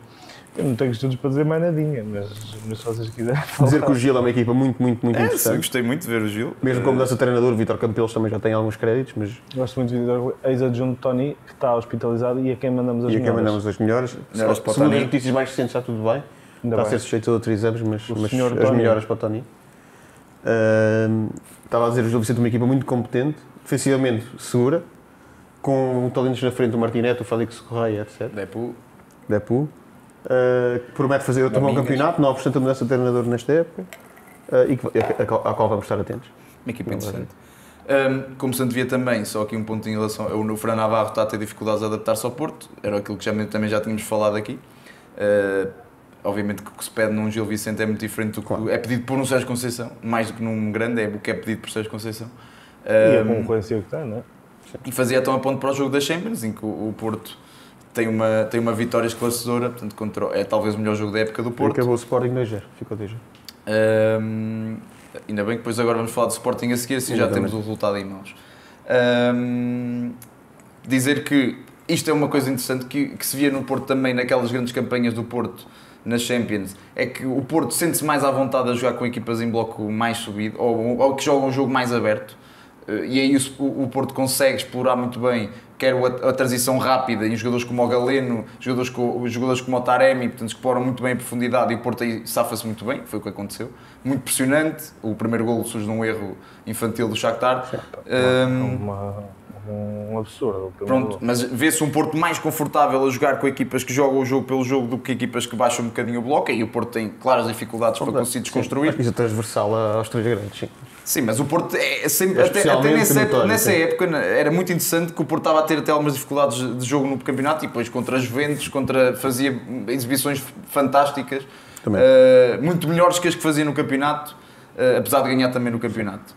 Eu não tenho estudos para dizer mais nadinha, mas se vocês quiserem falar. Dizer que o Gil é uma equipa muito Eu interessante. gostei muito de ver o Gil. Mesmo como nosso treinador, Vítor Campelos, também já tem alguns créditos, mas Gosto muito do ex-adjunto de Tony, que está hospitalizado e a quem mandamos as e aqui melhoras. mandamos as melhores. Melhoras para o Segundo as Tony. notícias mais recentes está tudo bem. Ainda Está a bem. ser sujeito a outros exames, mas senhor as Tony. melhoras para o Tony. Estava a dizer, o Gil Vicente é uma equipa muito competente, defensivamente segura, com talentos na frente, o Martineto, o Félix Correia, etc. Depu. Que promete fazer outro bom Domingas. campeonato, 9% de mudança de treinador nesta época, à qual vamos estar atentos. Uma equipa interessante. Como se antevia também, só aqui um ponto em relação. O Fran Navarro está a ter dificuldades a adaptar-se ao Porto, era aquilo que também já tínhamos falado aqui. Obviamente que o que se pede num Gil Vicente é muito diferente do que é pedido por um Sérgio Conceição, mais do que num grande, é o que é pedido por Sérgio Conceição. E a concorrência que tem, não é? E fazia então a ponto para o jogo da Champions, em que o Porto tem uma vitória esclarecedora, portanto é talvez o melhor jogo da época do Porto. Acabou o Sporting 2-0, ficou 2-0. Ainda bem que depois agora vamos falar do Sporting a seguir, assim já temos o resultado em mãos. Dizer que isto é uma coisa interessante que se via no Porto também, naquelas grandes campanhas do Porto na Champions, é que o Porto sente-se mais à vontade a jogar com equipas em bloco mais subido, ou que jogam um jogo mais aberto, e aí o Porto consegue explorar muito bem quer a transição rápida, e os jogadores como o Galeno, jogadores como o Taremi, portanto, exploram muito bem a profundidade, e o Porto aí safa-se muito bem, foi o que aconteceu. Muito pressionante, o primeiro golo surge num erro infantil do Shakhtar. Um absurdo. Pronto, mas vê-se um Porto mais confortável a jogar com equipas que jogam o jogo pelo jogo do que equipas que baixam um bocadinho o bloco, e o Porto tem claras dificuldades para conseguir desconstruir. Isso é transversal aos três grandes, sim. Sim, mas o Porto é sempre, até Especialmente notório, nessa sim. época era muito interessante que o Porto estava a ter até algumas dificuldades de jogo no campeonato, e depois contra as Juventus, fazia exibições fantásticas, muito melhores que as que fazia no campeonato, apesar de ganhar também no campeonato.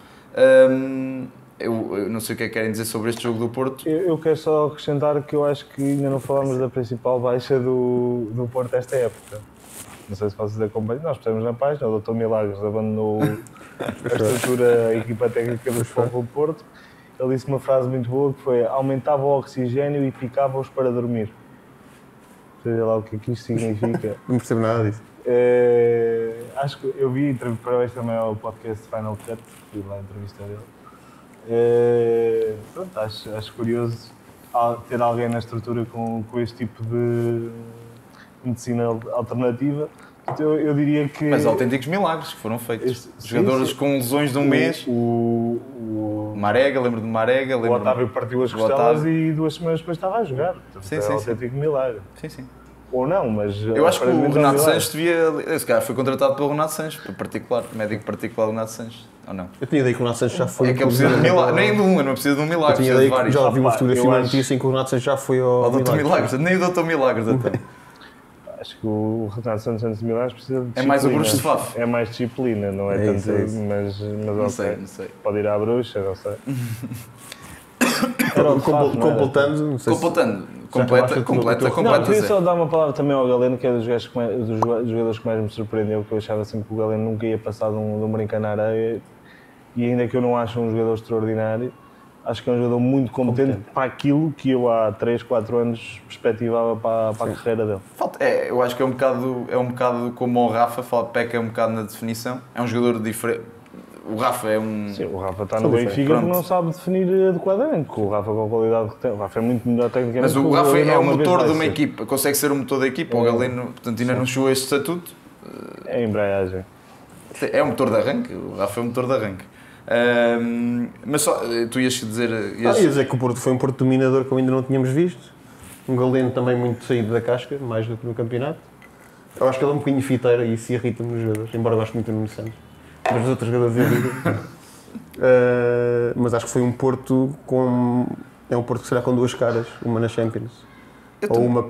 Eu não sei o que é que querem dizer sobre este jogo do Porto. Eu quero só acrescentar que eu acho que ainda não falámos da principal baixa do Porto esta época. Não sei se vocês acompanham, nós estamos na página, o Dr. Milagres abandonou a estrutura, a equipa técnica do Futebol do Porto. Ele disse uma frase muito boa que foi: aumentava o oxigênio e picava-os para dormir. Seja lá o que isto significa. Não percebo nada disso. Acho que eu vi, parabéns também ao podcast Final Cut, fui lá a entrevista dele. Pronto, acho curioso ter alguém na estrutura com este tipo de medicina alternativa. Eu diria que... Mas autênticos milagres que foram feitos. Sim, Jogadores sim. com lesões de um mês. Marega, lembro de Marega. O Otávio partiu as costelas e 2 semanas depois estava a jogar. Portanto, Sim, é sim, um autêntico milagre. Sim. Ou não, mas... Eu acho que o aparentemente é um Renato milagre. Sanches devia... Esse cara foi contratado pelo Renato Sanches, particular, médico particular do Renato Sanches, ou não? Eu tinha ideia que o Renato Sanches já foi. É que ele precisa de um milagre, nem de um, eu não preciso de um Eu milagre, tinha precisa de ideia que vários. já vi uma fotografia, eu uma acho- notícia em que o Renato Sanches já foi ao Ao Dr. Milagres. Milagres, nem o Dr. Milagres até. Acho que o Renato Santos antes de milagres precisa de É mais o disciplina. Bruxo de Faf. É mais disciplina, não é, É tanto... isso, é isso. Mas Não ok. sei, não sei. Pode ir à bruxa, não sei. Era o Faf, não era? Completando, não sei se... Completando, acabaste completa, o teu- Não, queria Zé. só dar uma palavra também ao Galeno, que é dos jogadores que mais me surpreendeu, que eu achava sempre que o Galeno nunca ia passar de um brincar na areia, e ainda que eu não acho um jogador extraordinário, acho que é um jogador muito competente para aquilo que eu há 3, 4 anos perspectivava para a carreira dele. Eu acho que é um bocado como o Rafa, peca um bocado na definição. É um jogador diferente. O Rafa é um... Sim, o Rafa está São no diferentes. Benfica que Pronto. não sabe definir adequadamente, porque o Rafa com a qualidade que tem, o Rafa é muito melhor tecnicamente. Mas que o Rafa Galeno é o alguma vez motor vai de uma ser. equipa, consegue ser o motor da equipa. O Galeno, portanto, ainda não chegou a este estatuto. É a embreagem. É o motor de arranque, o Rafa é o motor de arranque. Mas só, tu ias dizer... Ia dizer que o Porto foi um Porto dominador como ainda não tínhamos visto. Um Galeno também muito saído da casca, mais do que no campeonato. Eu acho que ele é um bocadinho fiteiro e isso irrita-me nos jogadores, embora eu goste muito do Nuno Santos. Mas os outros jogadores irritam. Mas acho que foi um Porto com... É um Porto que será com duas caras, uma na Champions ou uma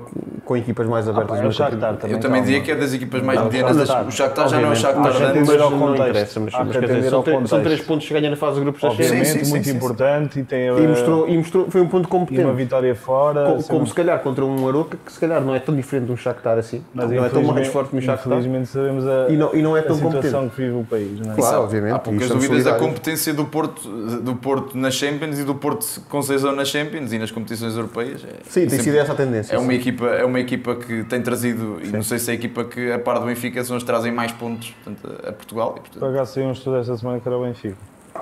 com equipas mais abertas? É o Shakhtar também. Eu também diria que é das equipas mais medianas. O Shakhtar já não é o Shakhtar Mas de antes. atender ao não contexto. interessa, mas Há que quer dizer, atender são ao 3 contexto. pontos que ganha na fase de grupos da Champions. Obviamente, Sim, muito sim. importante e tem E mostrou, foi um ponto e competente. uma vitória fora. Como se calhar contra um Aroca, que se calhar não é tão diferente de um Shakhtar assim, Mas não é tão mais infelizmente- forte que um Shakhtar, Infelizmente sabemos e não é tão a situação competente. que vive o país. Não é? Claro, obviamente. Há poucas e estamos dúvidas da solidários. competência do Porto na Champions e do Porto Conceição na Champions e nas competições europeias. Sim, tem sido essa a tendência. É uma equipa que tem trazido, e não sei se é a equipa que, a par do Benfica, são os que trazem mais pontos, portanto, a Portugal. E, Por portanto, acaso saiu um estudo esta semana que era o Benfica.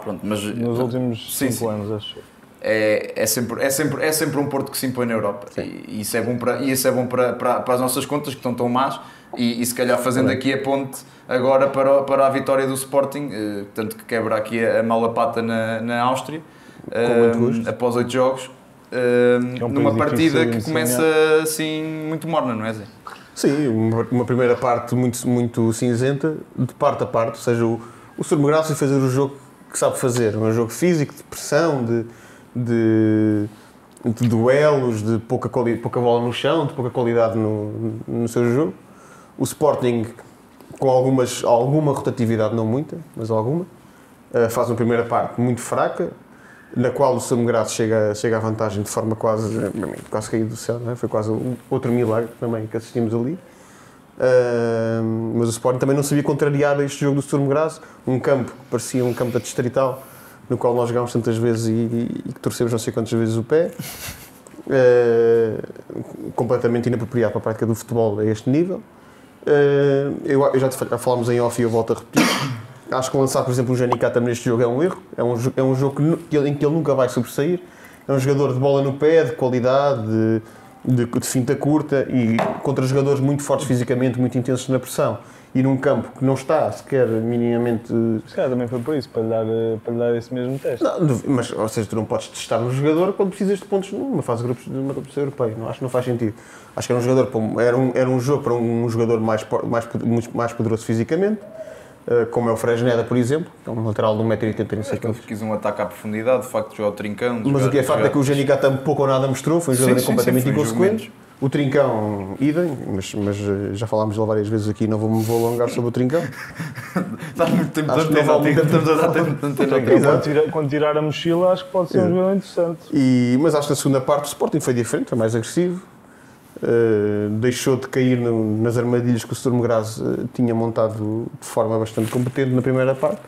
pronto, mas, Nos últimos sim, 5 anos, acho. é sempre um Porto que se impõe na Europa. E isso é bom, para as nossas contas, que estão tão más, e se calhar fazendo aqui a ponte agora para a vitória do Sporting, tanto que quebra aqui a mala pata na Áustria, muito gosto. após 8 jogos, um numa país partida difícil de que começa assim muito morna, não é, Zé? Sim, uma primeira parte muito cinzenta, de parte a parte, ou seja, o Sturm Graz foi fazer o jogo que sabe fazer, um jogo físico, de pressão, de duelos, de pouca bola no chão, de pouca qualidade no seu jogo. O Sporting, com alguma rotatividade, não muita, mas alguma, faz uma primeira parte muito fraca, na qual o Sturm Graz chega à vantagem de forma quase caída do céu, não é? Foi quase outro milagre também que assistimos ali. Mas o Sporting também não sabia contrariar este jogo do Sturm Graz, um campo que parecia um campo da Distrital, no qual nós jogámos tantas vezes e que torcemos não sei quantas vezes o pé, completamente inapropriado para a prática do futebol a este nível. Já falámos em off e eu volto a repetir. Acho que lançar, por exemplo, o Janica também neste jogo é um erro. É um jogo em que ele nunca vai sobressair. É um jogador de bola no pé, de qualidade, de finta curta, e contra jogadores muito fortes fisicamente, muito intensos na pressão, e num campo que não está sequer minimamente... Se calhar também foi por isso, para lhe dar esse mesmo teste. Não, mas, ou seja, tu não podes testar um jogador quando precisas de pontos numa fase de grupos de uma competição europeia. Acho que não faz sentido. Acho que era um jogo para um jogador mais poderoso fisicamente, como é o Fresneda, por exemplo, que é um lateral de 1,80 m, Ele quis um ataque à profundidade, de facto, jogar o Trincão. mas o que é facto é que o Janica pouco ou nada mostrou, foi um jogador completamente foi um inconsequente. O Trincão, idem, mas já falámos dele várias vezes aqui, não vou alongar sobre o Trincão. Está muito tempo de Acho que não vale muito estamos a dar tempo de antena. Exato. Quando tirar a mochila, acho que pode ser um jogador interessante. Mas acho que na segunda parte o Sporting foi diferente, foi mais agressivo. Deixou de cair nas armadilhas que o Sturm Graz tinha montado de forma bastante competente na primeira parte.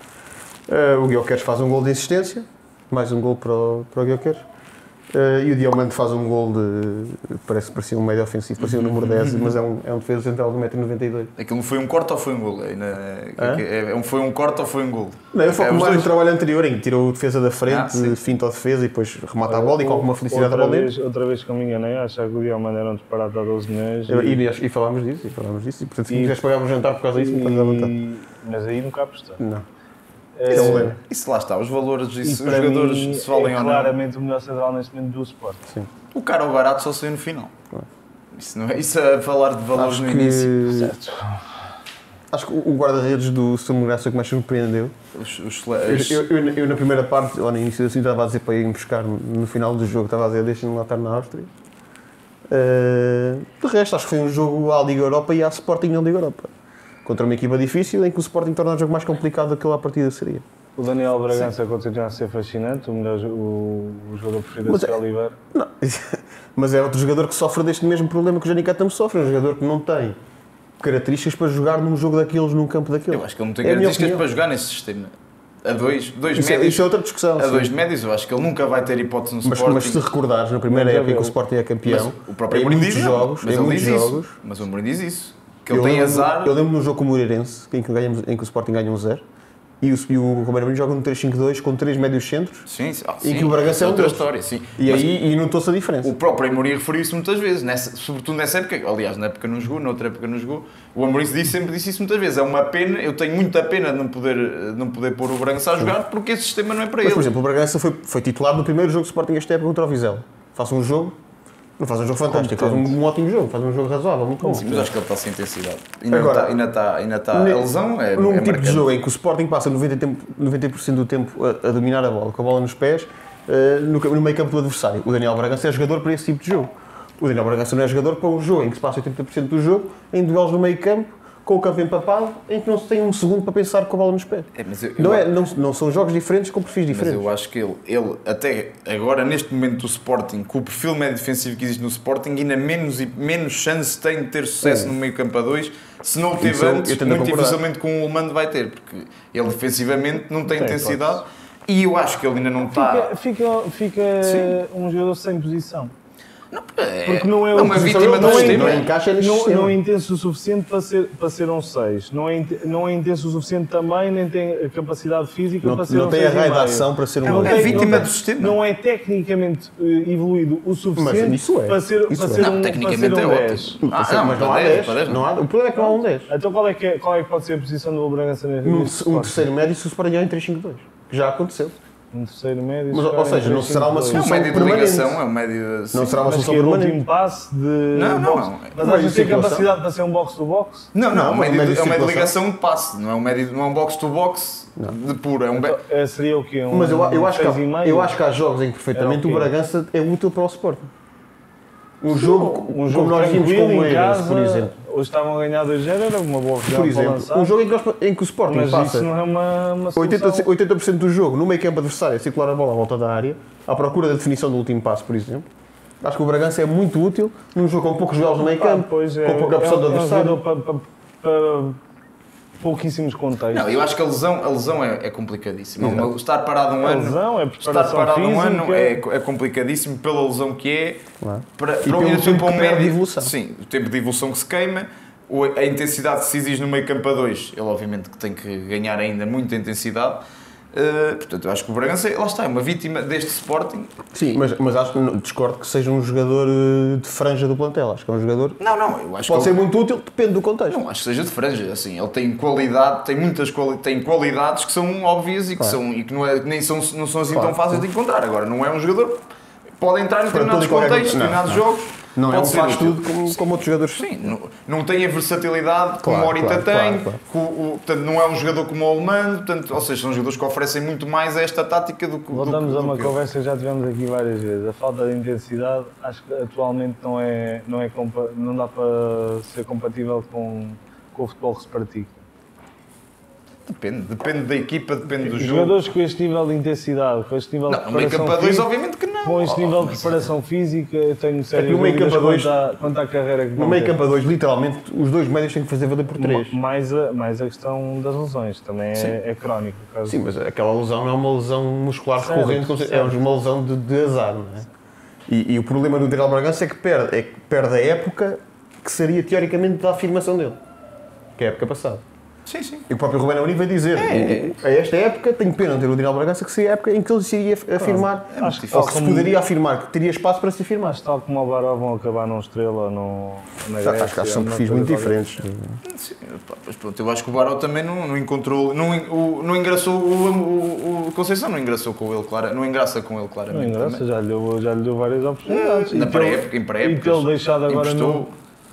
O Gyökeres faz um gol de insistência, mais um gol para o Gyökeres. E o Diomande faz um gol parecia um médio ofensivo, parecia o número 10, mas é um defesa central de 1,92 m. Aquilo foi um corte ou foi um gol? Foi um corte ou foi um gol? Não, eu foco mais no trabalho anterior, em que tirou o defesa da frente, finta ao defesa e depois remata a bola e com alguma felicidade a bola dentro. Outra vez que eu me enganei, achava que o Diomande era um disparate a 12 milhões. E falámos disso, e portanto se me quiseres pagar um jantar por causa disso, me podes dar vontade. Mas aí nunca apostei. Não. Isso lá está, os valores, os para jogadores mim, se valem é ou não. claramente o melhor central neste momento do Sport. Sim. O caro ou barato só saiu no final. Isso não é isso a falar de valores no início. Certo. Acho que o guarda-redes do Sturm Graz foi o que mais surpreendeu. Eu na primeira parte, lá no início assim, estava a dizer para ir buscar no final do jogo, estava a dizer deixem-me lá estar na Áustria. De resto, acho que foi um jogo à Liga Europa e à Sporting na Liga Europa. Contra uma equipa difícil em que o Sporting torna o jogo mais complicado do que ele à partida seria. O Daniel Bragança continua a ser fascinante, o jogador preferido Mas da Oliveira. Não, mas é outro jogador que sofre deste mesmo problema que o Janica também sofre. É um jogador que não tem características para jogar num jogo daqueles, num campo daqueles. Eu acho que ele não tem características para jogar nesse sistema. A dois médios. Isso é outra discussão. A dois médios, eu acho que ele nunca vai ter hipótese no Sporting. Mas se recordares, na primeira época em que o Sporting é campeão, o próprio em Mourinho muitos diz jogos, mas em ele muitos diz jogos, isso. Mas o Mourinho diz isso. Que ele tem azar. Eu lembro no jogo com o Moreirense, em que o Sporting ganha 1-0, e o Romero Mourinho joga no 3-5-2 com 3 médios centros, sim, em que o Bragança é outra deles. história, sim. E aí notou-se a diferença. O próprio Amorim referiu isso muitas vezes, sobretudo nessa época, aliás, na época não jogou, noutra época não jogou, o Amorim sempre disse isso muitas vezes, é uma pena, eu tenho muita pena de não poder pôr o Bragança a jogar, porque esse sistema não é para Mas, ele. por exemplo, o Bragança foi titular no primeiro jogo do Sporting esta época contra o Vizela. Faça um jogo, não faz um jogo fantástico, faz um ótimo jogo, faz um jogo razoável, muito bom. Sim, mas acho que ele está sem intensidade. Agora, ainda está a lesão é num tipo marcante. de jogo em que o Sporting passa 90% do tempo a dominar a bola, com a bola nos pés, no meio campo do adversário, o Daniel Bragança é jogador para esse tipo de jogo. O Daniel Bragança não é jogador para um jogo em que se passa 80% do jogo, em duelos no meio campo, com o campo empapado, em que não se tem um segundo para pensar com a bola nos pés. Não são jogos diferentes com perfis diferentes. Mas eu acho que ele, até agora, neste momento do Sporting, com o perfil médio defensivo que existe no Sporting, ainda menos chance tem de ter sucesso no meio campo a 2. Se não o teve antes, muito dificilmente com o Ulmando vai ter, porque ele defensivamente não tem intensidade e eu acho que ele ainda não está... Fica um jogador sem posição. Não, porque não é uma vítima do sistema. Não é intenso o suficiente para ser um 6. Não é intenso o suficiente também, nem tem a capacidade física para ser um 6. Não tem a raio de ação para ser um 9. É vítima do sistema. Não é tecnicamente evoluído o suficiente para ser um 10. Tecnicamente é ótimo. Mas não há 10. O problema é que não há um 10. Então qual é que pode ser a posição do Bragança neste Um terceiro médio se o Sporting é em 3-5-2. Que já aconteceu. Um terceiro médio. Mas, ou seja, não será uma solução permanente. É um médio de ligação, é um médio... Não será uma solução permanente. permanente. Um último passe de... Não. Mas acho que tem capacidade para ser um box-to-box? Não, é um médio de ligação de passe. Não é um box-to-box de puro. Seria o quê? Mas eu acho que há jogos em que perfeitamente o Bragança é útil para o Sporting. Um jogo como nós vimos com o Eiras, por exemplo. Hoje estavam a ganhar 2-0, era uma boa por exemplo, um jogo em que o Sporting mas passa isso não é uma 80% do jogo no meio campo adversário a circular a bola à volta da área, à procura da definição do último passo, por exemplo. Acho que o Bragança é muito útil num jogo com poucos jogos no meio campo, com pouca opção do adversário. Para pouquíssimos contextos. Não, eu acho que a lesão é complicadíssima. Estar parado um ano, é complicadíssimo pela lesão que é, para pelo tempo que perde de evolução. Sim, o tempo de evolução que se queima, a intensidade que se exige no meio campo a 2, ele obviamente que tem que ganhar ainda muita intensidade. Portanto, eu acho que o Bragança, lá está, é uma vítima deste Sporting. Sim, mas acho que discordo que seja um jogador de franja do plantel. Acho que é um jogador eu acho pode ser muito útil, depende do contexto. Não, acho que seja de franja. Assim, ele tem qualidade, tem qualidades que são óbvias e que não são assim tão fáceis de encontrar. Agora, não é um jogador, pode entrar em determinados contextos, em determinados jogos. Não é um faz tudo como outros jogadores. Sim, não tem a versatilidade como o Morita tem, portanto, não é um jogador como o Ulmando, ou seja, são jogadores que oferecem muito mais a esta tática do que... Voltamos a uma conversa que já tivemos aqui várias vezes. A falta de intensidade, acho que atualmente não dá para ser compatível com o futebol que se pratica. Depende da equipa, depende do jogo. Jogadores com este nível de intensidade, com este nível de preparação física, obviamente que não. Com este nível de preparação física, eu tenho sérias dúvidas quanto à carreira que no meio campo a 2, literalmente, os dois médios têm que fazer valer por 3. Mais a questão das lesões, também é crónico. Sim, mas aquela lesão é uma lesão muscular recorrente, é uma lesão de azar, não é? E o problema do Daniel Bragança é que perde a época que seria teoricamente da afirmação dele, que é a época passada. Sim. E o próprio Rubén Amorim vai dizer, a esta época tenho pena de ter o Daniel Bragança, que seria a época em que ele se iria afirmar, ou que se poderia afirmar, que teria espaço para se afirmar. Mas tal como o Baró vão acabar num Estrela, na Grécia... Acho que são perfis muito diferentes. Sim, mas pronto, eu acho que o Baró também não encontrou, não engraçou o Conceição, não engraçou com ele, não engraça com ele claramente. Não engraça, já lhe deu várias oportunidades. Em pré-época. E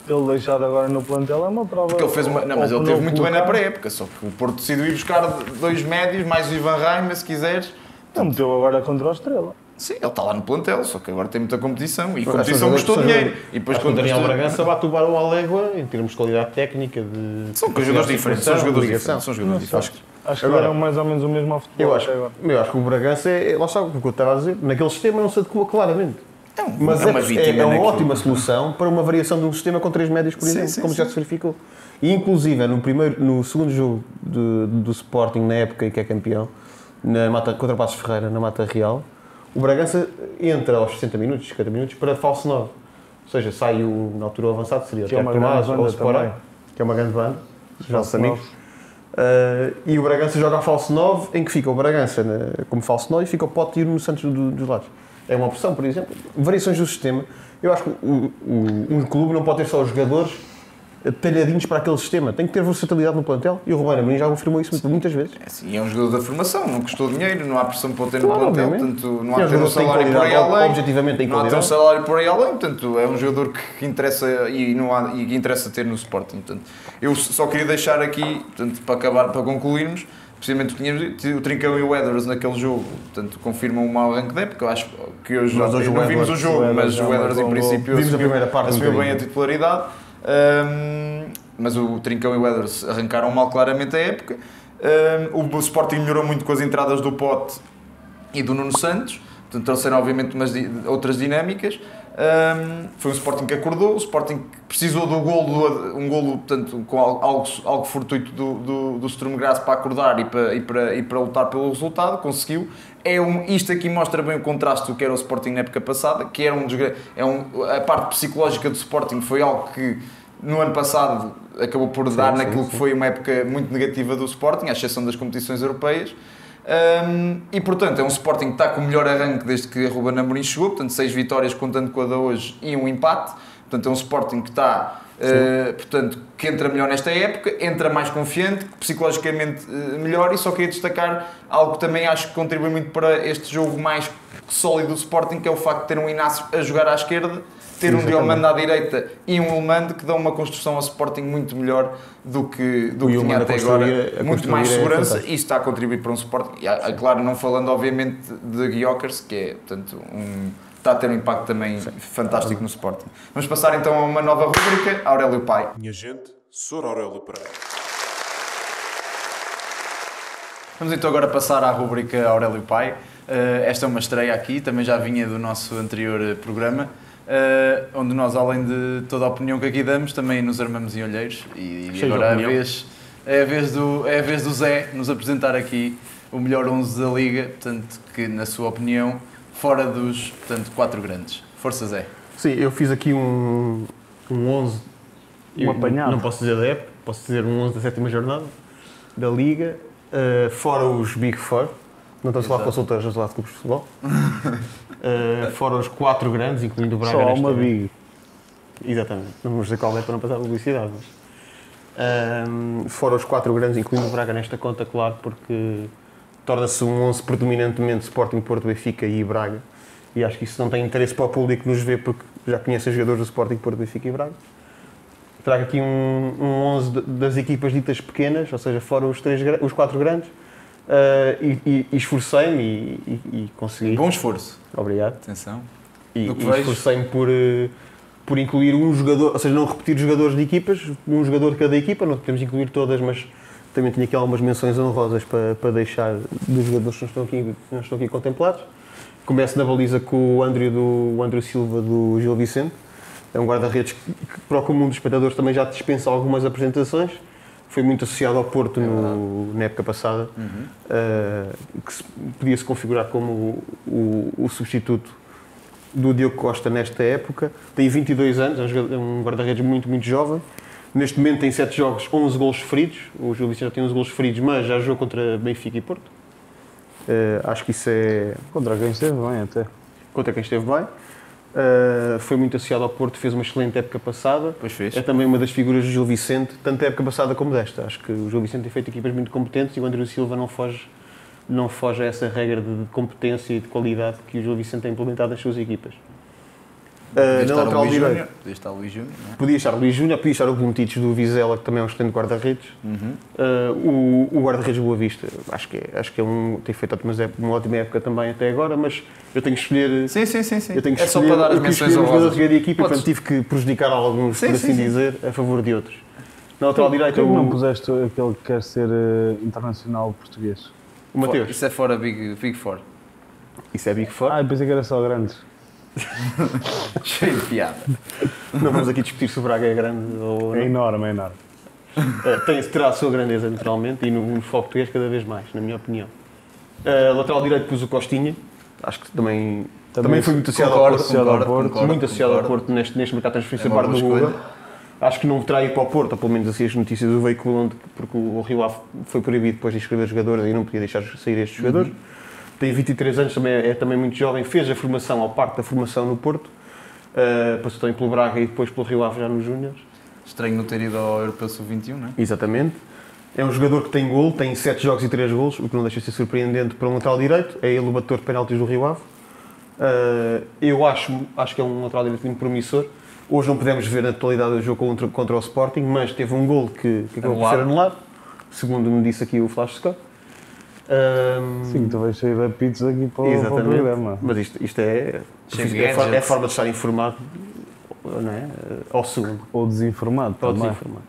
tê-lo deixado agora no plantel é uma prova. Porque ele fez mas ele teve muito bem na pré-época, só que o Porto decidiu ir buscar 2 médios, mais o Ivan Raima, se quiseres. Ele meteu agora contra o Estrela. Sim, ele está lá no plantel, só que agora tem muita competição e a competição custou dinheiro. E depois quando o Daniel Bragança bate o Barão à légua em termos de qualidade técnica. São jogadores diferentes, são jogadores diferentes. Acho que agora é mais ou menos o mesmo ao futebol. Eu acho que o Bragança, lá sabe o que eu estava a dizer, naquele sistema não se adequa claramente. Mas é uma ótima solução para uma variação de um sistema com 3 médios, por exemplo, como já se verificou. E inclusive no segundo jogo do Sporting, na época em que é campeão, contra o Passos Ferreira, na Mata Real, o Bragança entra aos 60 minutos, 50 minutos, para falso 9. Ou seja, sai na altura o avançado, seria o Tiago Tomás ou o Sporting, que é uma grande banda, os nossos amigos. E o Bragança joga a falso 9, em que fica o Bragança como falso 9 e fica o Pote no Santos dos lados. É uma opção, por exemplo. Variações do sistema. Eu acho que um clube não pode ter só os jogadores talhadinhos para aquele sistema. Tem que ter versatilidade no plantel. E o Rubén Amorim já confirmou isso muitas vezes. É um jogador da formação, não custou dinheiro, não há pressão para o ter no plantel. Portanto, não há ter um salário por aí além. Objetivamente tem não há ter um salário por aí além. Portanto, é um jogador que interessa e que interessa ter no Sporting. Portanto, eu só queria deixar aqui, portanto, para concluirmos, precisamente o Trincão e o Edwards naquele jogo, portanto, confirmam o mau arranque da época. Eu acho que hoje Mas hoje não o vimos o Edwards- jogo, o Edwards mas o já Edwards em marcou um princípio Vimos a primeira parte um assumiu bem a bocadinho. titularidade. Mas o Trincão e o Edwards arrancaram mal claramente a época. O Sporting melhorou muito com as entradas do Pote e do Nuno Santos, portanto trouxeram obviamente outras dinâmicas. Foi um Sporting que acordou, o Sporting que precisou do golo, um golo portanto, com algo fortuito do Sturm Graz para acordar e para lutar pelo resultado, conseguiu. Isto aqui mostra bem o contraste do que era o Sporting na época passada, que era a parte psicológica do Sporting foi algo que no ano passado acabou por dar naquilo que foi uma época muito negativa do Sporting, à exceção das competições europeias. E portanto é um Sporting que está com o melhor arranque desde que a Ruben Amorim chegou, portanto 6 vitórias contando com a de hoje e um empate, portanto é um Sporting que está portanto, que entra melhor nesta época, entra mais confiante, psicologicamente melhor, e só queria destacar algo que também acho que contribui muito para este jogo mais sólido do Sporting, que é o facto de ter um Inácio a jogar à esquerda, ter um Diomande à direita e um Elmande, que dão uma construção ao Sporting muito melhor do que tinha até agora, muito mais segurança, e está a contribuir para um Sporting, claro, não falando obviamente de Gyökeres, que é, portanto, está a ter um impacto também fantástico no Sporting. Vamos passar então a uma nova rubrica, Aurélio Pai. Minha gente, Sr. Aurélio Pereira. Vamos então agora passar à rubrica Aurélio Pai. Esta é uma estreia aqui, também já vinha do nosso anterior programa, onde nós, além de toda a opinião que aqui damos, também nos armamos em olheiros, e agora é a vez do Zé nos apresentar aqui o melhor 11 da Liga, portanto, que na sua opinião, fora dos, portanto, 4 grandes. Força, Zé. Sim, eu fiz aqui um 11, apanhado. Não posso dizer da época, posso dizer um 11 da 7ª jornada da Liga, fora os Big Four, não estamos a falar de consultores, estamos a falar de clubes de futebol, fora os 4 grandes, incluindo o Braga. Só há uma Big. Exatamente, não vamos dizer qual é para não passar publicidade, mas fora os 4 grandes, incluindo o Braga nesta conta, claro, porque torna-se um 11 predominantemente Sporting, Porto, Benfica e Braga, e acho que isso não tem interesse para o público nos ver, porque já conhecem os jogadores do Sporting, Porto, Benfica e Braga. Trago aqui um 11 das equipas ditas pequenas, ou seja, fora os 4 grandes, e esforcei-me e consegui. Bom esforço. Obrigado. Atenção. E esforcei-me por incluir um jogador, ou seja, não repetir os jogadores de equipas, um jogador de cada equipa, não podemos incluir todas, mas também tinha aqui algumas menções honrosas para deixar dos jogadores que não estão aqui contemplados. Começo na baliza com o André Silva do Gil Vicente. É um guarda-redes que para o comum dos espectadores também já dispensa algumas apresentações. Foi muito associado ao Porto na época passada, que podia-se configurar como o substituto do Diogo Costa nesta época. Tem 22 anos, é um guarda-redes muito, muito jovem. Neste momento tem 7 jogos, 11 golos sofridos. O Gil Vicente já tem 11 golos sofridos, mas já jogou contra Benfica e Porto. Acho que isso é... Contra quem esteve bem, até. Contra quem esteve bem. Foi muito associado ao Porto, fez uma excelente época passada. Pois fez. É também uma das figuras do Gil Vicente, tanto da época passada como desta. Acho que o Gil Vicente tem feito equipas muito competentes e o André Silva não foge a essa regra de competência e de qualidade que o Gil Vicente tem implementado nas suas equipas. Podia Na lateral direita, estar o Luís Júnior, não é? podia estar o Luís Júnior, podia estar o Buntites do Vizela, que também é um excelente guarda-redes. O guarda-redes do Boa Vista, acho que tem feito uma ótima época também até agora, mas eu tenho que escolher. Sim. Eu tenho que É só para dar as menções os honrosas. jogadores da equipa, Podes. portanto tive que prejudicar alguns, Sim, por assim sim. dizer, a favor de outros. Na lateral Por que direita, não o puseste aquele que quer ser internacional português? Mateus. Isso é fora Big Four. Isso é Big Four. Ah, eu pensei que era só grandes. Cheio de piada. Não vamos aqui discutir se o Braga é grande ou É não. enorme, é enorme. Terá a sua grandeza, naturalmente, e no futebol português cada vez mais, na minha opinião. Lateral direito pus o Costinha, acho que também foi muito associado ao Porto. Muito associado ao Porto neste mercado de transferência, É uma parte do boa Google. escolha. Acho que não terá ido para o Porto, ou pelo menos assim as notícias do veículo, porque o Rio Ave foi proibido depois de inscrever jogadores e não podia deixar sair estes jogadores. Tem 23 anos, é também muito jovem, fez a formação, ao parte da formação no Porto, passou também pelo Braga e depois pelo Rio Ave já nos Júniores. Estranho não ter ido ao Europeu Sub-21, não é? Exatamente. É um jogador que tem golo, tem 7 jogos e 3 golos, o que não deixa de ser surpreendente para um lateral direito. É ele o batedor de penaltis do Rio Ave. Eu acho que é um lateral direito muito promissor. Hoje não pudemos ver na totalidade do jogo contra o Sporting, mas teve um golo que acabou por ser anulado, segundo me disse aqui o Flash Scott. Sim, tu vais sair da pizza aqui para o programa. Mas isto é forma de estar informado, não é? Ao segundo. Ou desinformado. Ou também. desinformado.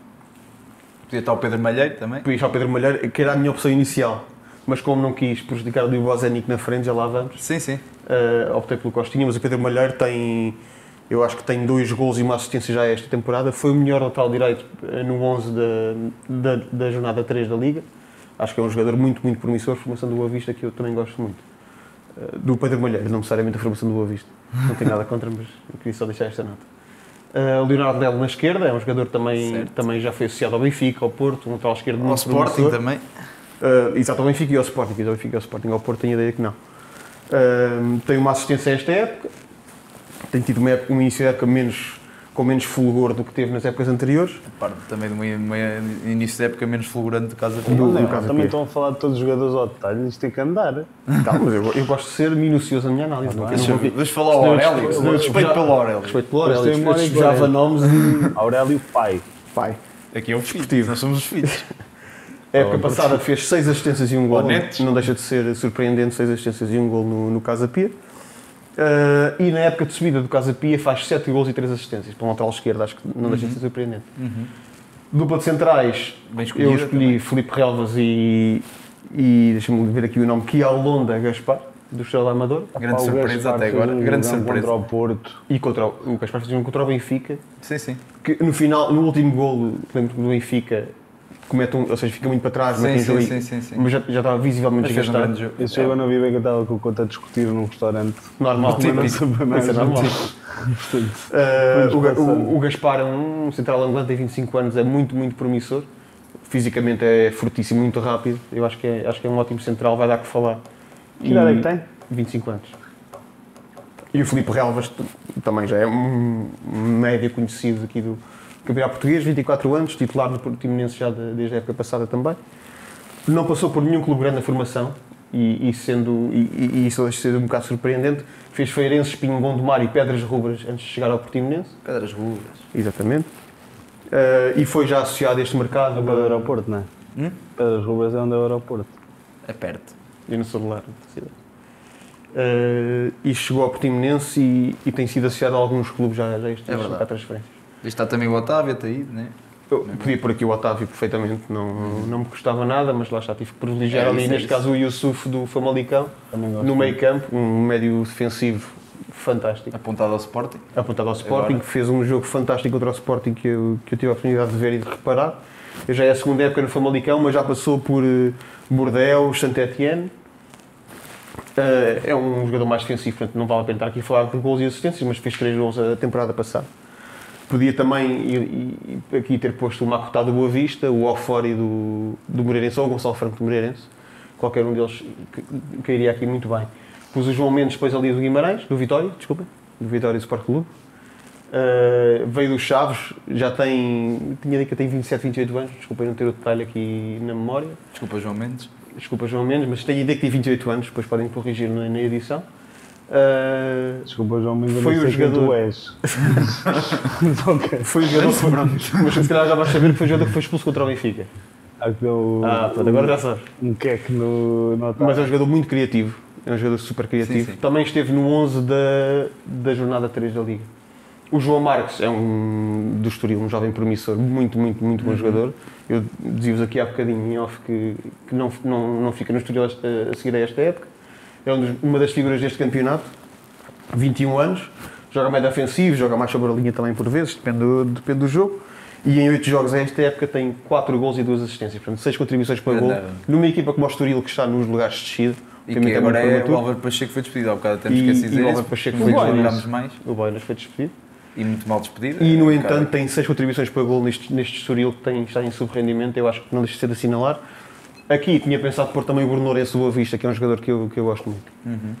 Podia estar o Pedro Malheiro também. Podia estar o Pedro Malheiro, que era a minha opção inicial. Mas como não quis prejudicar o Diogo Bozenic na frente, já lá vamos. Sim, sim. Optei pelo Costinha, mas o Pedro Malheiro tem, eu acho que tem 2 golos e uma assistência já esta temporada. Foi o melhor lateral direito no 11 da jornada 3 da Liga. Acho que é um jogador muito, muito promissor, formação do Boa Vista, que eu também gosto muito. Do Pedro Malheiro, não necessariamente a formação do Boa Vista. Não tenho nada contra, mas eu queria só deixar esta nota. Leonardo Nelo na esquerda, é um jogador que também já foi associado ao Benfica, ao Porto, um lateral esquerdo muito promissor. Ao Sporting também. Exato, ao Benfica e ao Sporting, ao Porto tenho a ideia que não. Tem uma assistência a esta época, tem tido um início de época com menos fulgor do que teve nas épocas anteriores. Parte também de um início de época menos fulgurante do Casa Pia. Também estão a falar de todos os jogadores ao detalhe, isto tem que andar. Calma, mas eu gosto de ser minucioso na minha análise. Deixa falar ao Aurélio, respeito pelo Aurélio. Respeito pelo Aurélio, despejava nomes e... Aurélio pai. Aqui é o filho, nós somos os filhos. A época passada fez 6 assistências e um gol, não deixa de ser surpreendente, 6 assistências e um gol no Casa Pia. E na época de subida do Casa Pia faz 7 gols e 3 assistências, para um lateral esquerdo, acho que não deixa de ser surpreendente. Dupla de centrais, eu escolhi Filipe Relvas e deixa-me ver aqui o nome, Kialonda Gaspar, do Estrela Amador. Grande surpresa até agora, grande surpresa. Contra o Porto. E o Gaspar fez um contra o Benfica. Sim. Que no final, no último golo, lembro do Benfica, comete ou seja, fica muito para trás, mas já estava visivelmente desgastado. Esse jogo eu não vi bem que eu estava com o conta a discutir num restaurante. Normal, isso é normal. O Gaspar é um central angolano, tem 25 anos, é muito, muito promissor. Fisicamente é fortíssimo, muito rápido. Eu acho que é um ótimo central, vai dar que falar. Que idade é que tem? 25 anos. E o Filipe Relvas também já é um médio conhecido aqui do Campeonato Português, 24 anos, titular no Portimonense já desde a época passada também. Não passou por nenhum clube grande na formação e isso deixa de ser um bocado surpreendente. Fez Feirense, Espinho Gondomar e Pedras Rubras antes de chegar ao Portimonense. Pedras Rubras. Exatamente. E foi já associado a este mercado. É o aeroporto, não é? Pedras Rubras é onde é o aeroporto. É perto. Eu não sou de lá, da cidade. E chegou ao Portimonense e tem sido associado a alguns clubes já este ano para transferências. Está também o Otávio, está aí, não é? Eu podia pôr aqui o Otávio perfeitamente, não me custava nada, mas lá está, tive que privilegiar ali, neste caso, o Yusuf do Famalicão, no meio campo, um médio defensivo fantástico. Apontado ao Sporting. Que fez um jogo fantástico contra o Sporting que eu tive a oportunidade de ver e de reparar. Eu já é a segunda época no Famalicão, mas já passou por Bordeaux, Saint-Étienne. É um jogador mais defensivo, portanto não vale a pena estar aqui a falar de gols e assistências, mas fez 3 gols a temporada passada. Podia também aqui ter posto o Macotá do Boa Vista, o Ofori do Moreirense ou o Gonçalo Franco do Moreirense. Qualquer um deles cairia aqui muito bem. Pus o João Mendes depois ali do Guimarães, do Vitória Sport Clube. Veio do Chaves, tinha dito que tem 27, 28 anos, desculpem não ter o detalhe aqui na memória. Desculpa João Mendes, mas tenho a ideia que tem 28 anos, depois podem corrigir na edição. Desculpa, João Mendes, foi o jogador. Tu és. Foi o jogador, mas se calhar já vais saber que foi o jogador que foi expulso contra o Benfica. Agora já sabes. Um queque no Mas é um jogador muito criativo, é um jogador super criativo. Sim. Também esteve no 11 da jornada 3 da Liga. O João Marques é do Estoril, um jovem promissor, muito, muito, muito bom jogador. Eu dizia-vos aqui há bocadinho em off que não fica no Estoril a seguir a esta época. É uma das figuras deste campeonato, 21 anos, joga mais defensivo, joga mais sobre a linha também por vezes, depende do jogo. E em 8 jogos a esta época tem 4 gols e 2 assistências, portanto 6 contribuições para gol, numa equipa como o Estoril que está nos lugares de descida. E que agora o Álvaro Pacheco foi despedido, há bocado até me esqueci de dizer isso. O Álvaro Pacheco foi despedido, o Boinas foi despedido. E muito mal despedido. E no entanto tem 6 contribuições para gol neste Estoril que está em sub-rendimento, eu acho que não deixa de ser de assinalar. Aqui tinha pensado pôr também o Bruno Lourenço do Boa Vista, que é um jogador que eu gosto muito.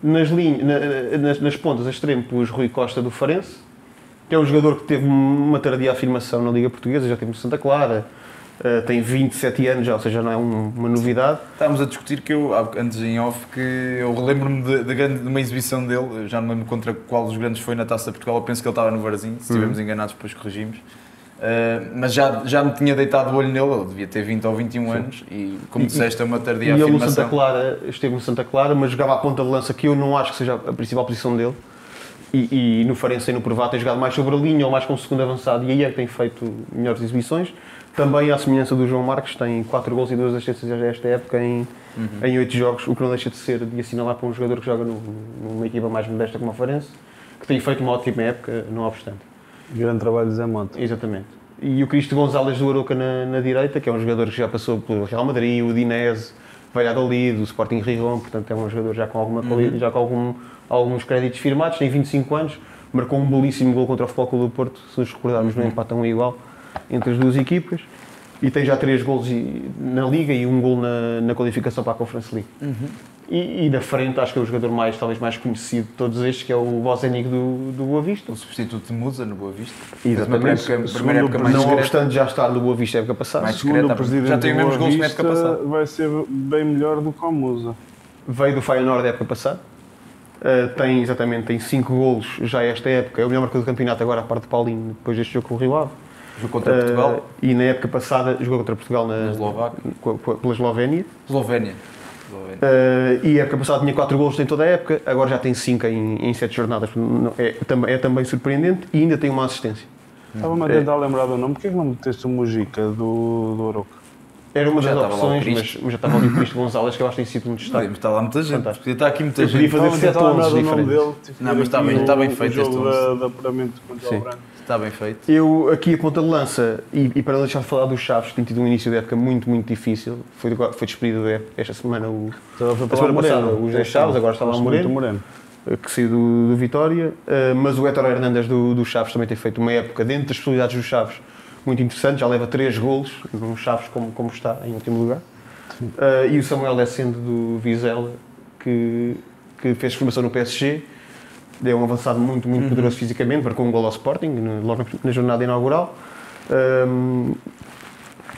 Nas pontas, a extremo, pus Rui Costa do Farense, que é um jogador que teve uma tardia afirmação na Liga Portuguesa, já teve no Santa Clara, tem 27 anos já, ou seja, não é uma novidade. Estávamos a discutir que eu, antes em off, que eu lembro-me de uma exibição dele, eu já não lembro contra qual dos grandes foi na Taça de Portugal, eu penso que ele estava no Varzim, se estivermos enganados depois corrigimos. Mas já me tinha deitado o olho nele, ele devia ter 20 ou 21 anos e, como disseste, é uma tardia E ele no afirmação. Santa Clara, esteve no Santa Clara, mas jogava à ponta de lança, que eu não acho que seja a principal posição dele. E no Farense e no Privado tem jogado mais sobre a linha ou mais como segundo avançado, e aí é que tem feito melhores exibições. Também à semelhança do João Marques, tem 4 gols e 2 assistências esta época em 8 jogos, o que não deixa de ser de assinalar para um jogador que joga numa equipa mais modesta como a Farense, que tem feito uma ótima época, não obstante. Grande trabalho de Zé Mota. Exatamente. E o Cristo Gonzalez do Arouca na direita, que é um jogador que já passou pelo Real Madrid, o Udinese, Valladolid, o Sporting Rijon, portanto é um jogador já com alguma qualidade, já com alguns créditos firmados, tem 25 anos, marcou um belíssimo gol contra o Futebol Clube do Porto, se nos recordarmos no empate a 1 igual entre as duas equipas, e tem já 3 golos na Liga e 1 gol na qualificação para a Conference League. E na frente acho que é o jogador talvez mais conhecido de todos estes, que é o Bozenic do Boa Vista. O substituto de Musa no Boa Vista. Exatamente. Primeira época mais Não discreta. obstante já estar no Boa Vista a época passada. Mais Segundo discreta, o presidente já tem os mesmos do Boa gols na época Vista, passada. vai ser bem melhor do que o Musa. Veio do Feyenoord da época passada. Tem 5 golos já esta época. É o melhor marcador do campeonato agora, a parte de Paulinho, depois deste jogo com o Rio Ave. Jogou contra Portugal. E na época passada jogou contra Portugal pela Eslovénia. Eslovénia. E a época passada tinha 4 golos em toda a época, agora já tem 5 em 7 jornadas. É também surpreendente e ainda tem uma assistência. Estava-me a tentar lembrar do nome. Porquê que não meteste o Mujica do Arouca? Era uma Já das estava lá o opções, Cristo. mas já estava ali o Cristo Gonzalez, que eu acho que tem sido um destaque. Está lá muita gente. Fantástico. Podia estar aqui muita Eu podia gente. fazer Estava a 7 tentar lembrar 11 do nome diferentes. dele. Tive que Não, ver mas está aqui bem- está bem feito o este jogo 11. de apuramento contra Sim. o Branco. Está bem feito. Eu, aqui a ponta de lança, e para não deixar de falar dos Chaves, que tem tido um início de época muito difícil, foi despedido esta semana Então, foi a para semana lá passada Moreno. os 10 Chaves, agora está lá o Gosto muito Moreno, do Moreno. que saiu do Vitória, mas o Héctor Hernández do Chaves também tem feito uma época dentro das possibilidades dos Chaves muito interessante, já leva 3 golos num Chaves como está em último lugar. E o Samuel Essende do Vizela, que fez formação no PSG, é um avançado muito poderoso fisicamente, marcou um gol ao Sporting logo na jornada inaugural.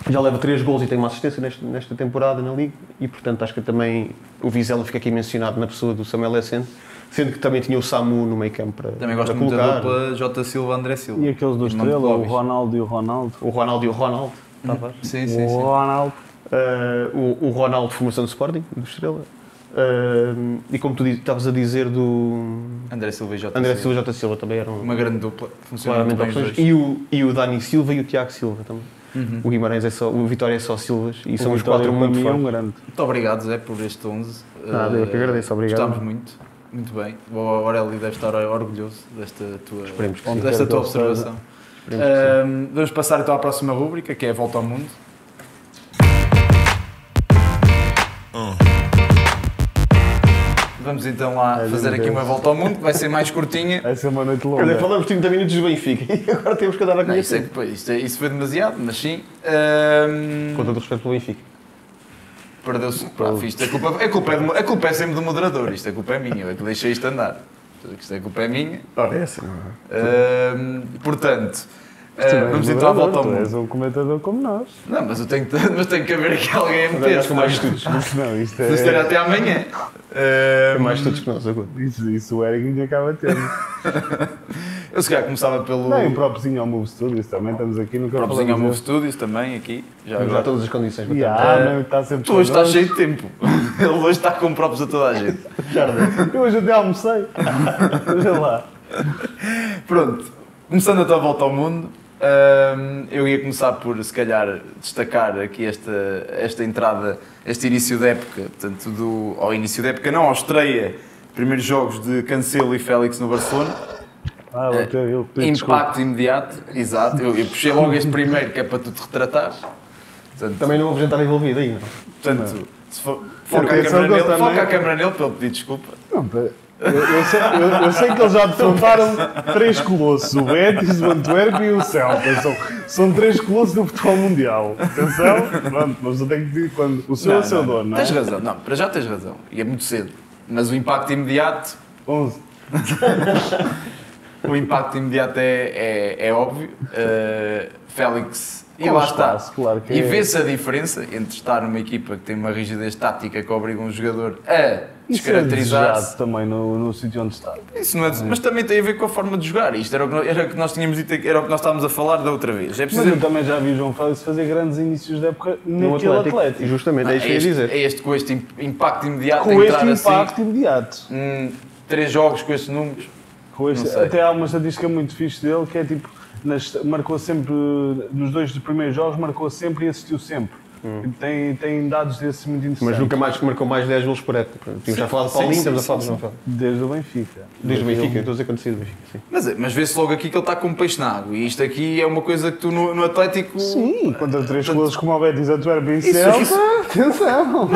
Já leva 3 gols e tem uma assistência nesta temporada na Liga e, portanto, acho que também o Vizela fica aqui mencionado na pessoa do Samuel Essende, sendo que também tinha o Samu no meio campo Também gosto para muito da colocar. dupla J. Silva, André Silva. E aqueles do Em nome de Estrela, o Clóvis. Ronaldo e o Ronaldo. O Ronaldo e o Ronaldo. Tavares. Sim, O sim, sim. Ronaldo. O Ronaldo de formação do Sporting, do Estrela. E como tu estavas a dizer do André Silva e J. André Silva e J. Silva também eram Uma grande dupla. Funciona muito claramente bem os opções. dois. E o Dani Silva e o Tiago Silva também. O Guimarães o Vitória é só Silvas e são os 4 para muito mim é um fortes. grande. Muito obrigado, Zé, por este 11. Nada, eu que agradeço, obrigado. Gostámos muito. Muito bem. O Aurélio deve estar orgulhoso desta tua, Esperemos que sim. desta tua Quero que ele observação. Esperemos que sim. Vamos passar então à próxima rúbrica, que é a Volta ao Mundo. Vamos então lá fazer aqui uma volta ao mundo, que vai ser mais curtinha. Vai ser uma noite Quer dizer, longa. falamos 30 minutos do Benfica e agora temos que andar a Não, isso, conhecer. isso foi demasiado, mas sim. Com todo o respeito pelo Benfica. Perdeu-se. A culpa é sempre do moderador, isto a culpa é minha, eu é que deixei isto andar. Isto a culpa é minha. Ora, é assim, não é? Portanto, Tu és vamos então à volta ao tu mundo. és um comentador como nós. Não, mas tem que haver aqui alguém a Agora meter. acho que mais estudos. Não, isto Se isto era até amanhã. Tem mais estudos que nós agora. Isso o Eric me acaba tendo. Eu se calhar começava pelo Não, e o próprio ao Move Studios também, estamos aqui no próprio ao Move Studios também, aqui. Já Temos já agora. todas as condições para Não, está sempre Tu hoje estás connosco. cheio de tempo. Ele hoje está com próprios a toda a gente. Eu hoje até almocei. Veja lá. Pronto, começando então a volta ao mundo, eu ia começar por, se calhar, destacar aqui esta entrada, este início da época, portanto, ao início da época, não, à estreia, primeiros jogos de Cancelo e Félix no Barcelona, Eu pedi desculpa. impacto imediato, exato, eu puxei logo este primeiro, que é para tu te retratares, portanto, Também não houve jantar envolvido aí, não? portanto se foca Atenção que ele também- a câmera nele para ele pedir desculpa. Não, eu sei que eles já defrontaram 3 colossos, o Betis, o Antuérpia e o Celta. São 3 colossos do futebol mundial. Atenção, pronto, mas eu tenho que dizer quando o seu é o seu dono, não é? Tens razão, não, para já tens razão, e é muito cedo, mas o impacto imediato 11. O impacto imediato é óbvio. Félix E lá está. Claro que E é. vê-se a diferença entre estar numa equipa que tem uma rigidez tática que obriga um jogador a descaracterizar-se. Desejado também no sítio onde está. Isso não é, mas também tem a ver com a forma de jogar. Isto era o que nós tínhamos dito, era o que nós estávamos a falar da outra vez. É Mas preciso. eu também já vi o João Félix fazer grandes inícios de época naquele Atlético. Justamente, é isso que eu ia dizer. Com este impacto imediato, Com entrar este impacto assim, imediato. 3 jogos com estes números. Com este, Não sei. até há uma estatística muito fixe dele que é tipo, marcou sempre, nos 2 dos primeiros jogos, marcou sempre e assistiu sempre. Tem dados desses muito interessantes. Mas nunca mais marcou mais 10 golos por época. Tínhamos já falado de Paulinho, estamos a falar de João Félix. Desde o Benfica. Desde o Benfica, estou a dizer acontecido do Benfica, sim. Mas vê-se logo aqui que ele está como peixe na água. E isto aqui é uma coisa que tu no Atlético. Sim, contra 3 clubes como o Betis Antwerpen e Isso- Celta, atenção!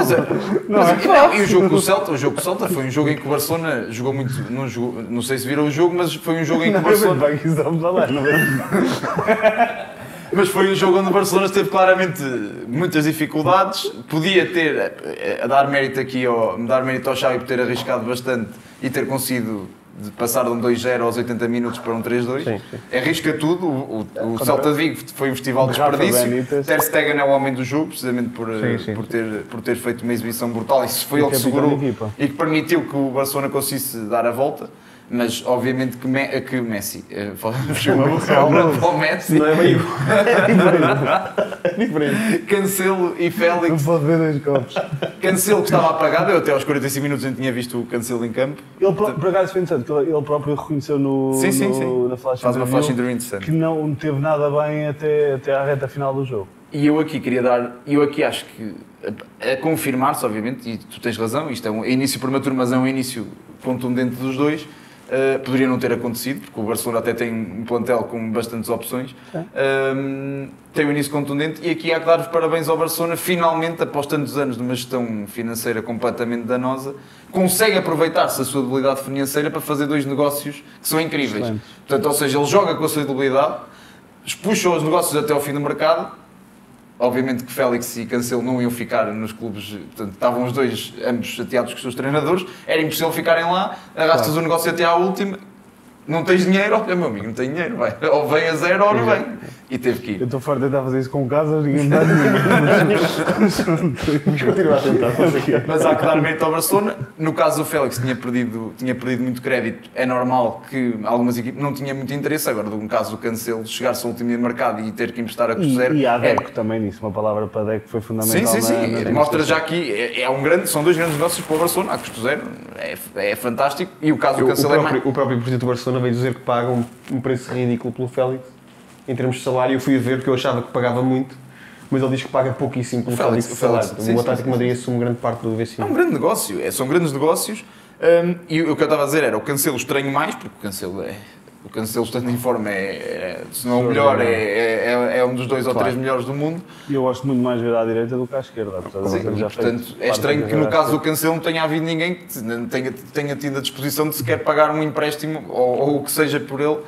E o jogo com o Celta foi um jogo em que o Barcelona jogou muito. Não sei se viram o jogo, mas foi um jogo em que o Barcelona. Vai que estamos a ler, não é? Mas foi um jogo onde o Barcelona teve claramente muitas dificuldades. Podia ter a dar mérito aqui dar mérito ao Xavi por ter arriscado bastante e ter conseguido passar de um 2-0 aos 80 minutos para um 3-2. Sim. Arrisca tudo. O Celta de Vigo foi um festival de desperdício. Ter Stegen é o homem do jogo, precisamente por ter feito uma exibição brutal. Isso foi ele que segurou e que permitiu que o Barcelona conseguisse dar a volta. Mas obviamente que Messi para o Messi, Não é meio. É diferente. Cancelo e Não Félix. pode ver 2 copos. Cancelo que estava apagado, eu até aos 45 minutos não tinha visto o Cancelo em campo. Ele, por acaso, foi interessante, que ele próprio reconheceu Sim. na flash Faz uma interview flash interview interessante. que não teve nada bem até à reta final do jogo. E eu aqui acho que, a confirmar-se, obviamente, e tu tens razão, isto é um início prematuro, mas é um início contundente dos dois. Poderia não ter acontecido, porque o Barcelona até tem um plantel com bastantes opções. Tem um início contundente e aqui há que dar os parabéns ao Barcelona. Finalmente, após tantos anos de uma gestão financeira completamente danosa, consegue aproveitar-se da sua debilidade financeira para fazer 2 negócios que são incríveis. Excelente. Portanto, ou seja, ele joga com a sua debilidade, puxa os negócios até ao fim do mercado. Obviamente que Félix e Cancelo não iam ficar nos clubes, portanto, estavam os dois, ambos chateados com os seus treinadores, era impossível ficarem lá, arrastas o negócio até à última, não tens dinheiro, olha meu amigo, não tenho dinheiro, vai. Ou vem a 0 ou não vem. E teve que ir. Eu estou farto de tentar fazer isso com casas, ninguém me dá dinheiro. Vamos continuar a tentar fazer aqui. Mas há que dar mérito ao Barcelona. No caso do Félix tinha perdido muito crédito. É normal que algumas equipes não tinham muito interesse. Agora, no caso do Cancelo, chegar-se ao último dia de mercado e ter que emprestar a custo zero. E a Deco também nisso, uma palavra para a Deco foi fundamental. Sim. Mostra já aqui, são 2 grandes negócios para o Barcelona, a custo zero. É fantástico. E o caso do Cancelo é mais... O próprio presidente do Barcelona veio dizer que pagam um preço ridículo pelo Félix. Em termos de salário, eu fui a ver porque eu achava que pagava muito, mas ele diz que paga pouquíssimo pelo Félix de salário. O Atlético de Madrid assume grande parte do É investimento. um grande negócio, são grandes negócios. E o que eu estava a dizer era o Cancelo estranho mais, porque o Cancelo estando em forma se não o melhor, é um dos 2 ou 3 melhores do mundo. E eu gosto muito mais de ver à direita do que à esquerda. Portanto, é estranho que no caso do Cancelo não tenha havido ninguém que tenha tido a disposição de sequer pagar um empréstimo ou o que seja por ele.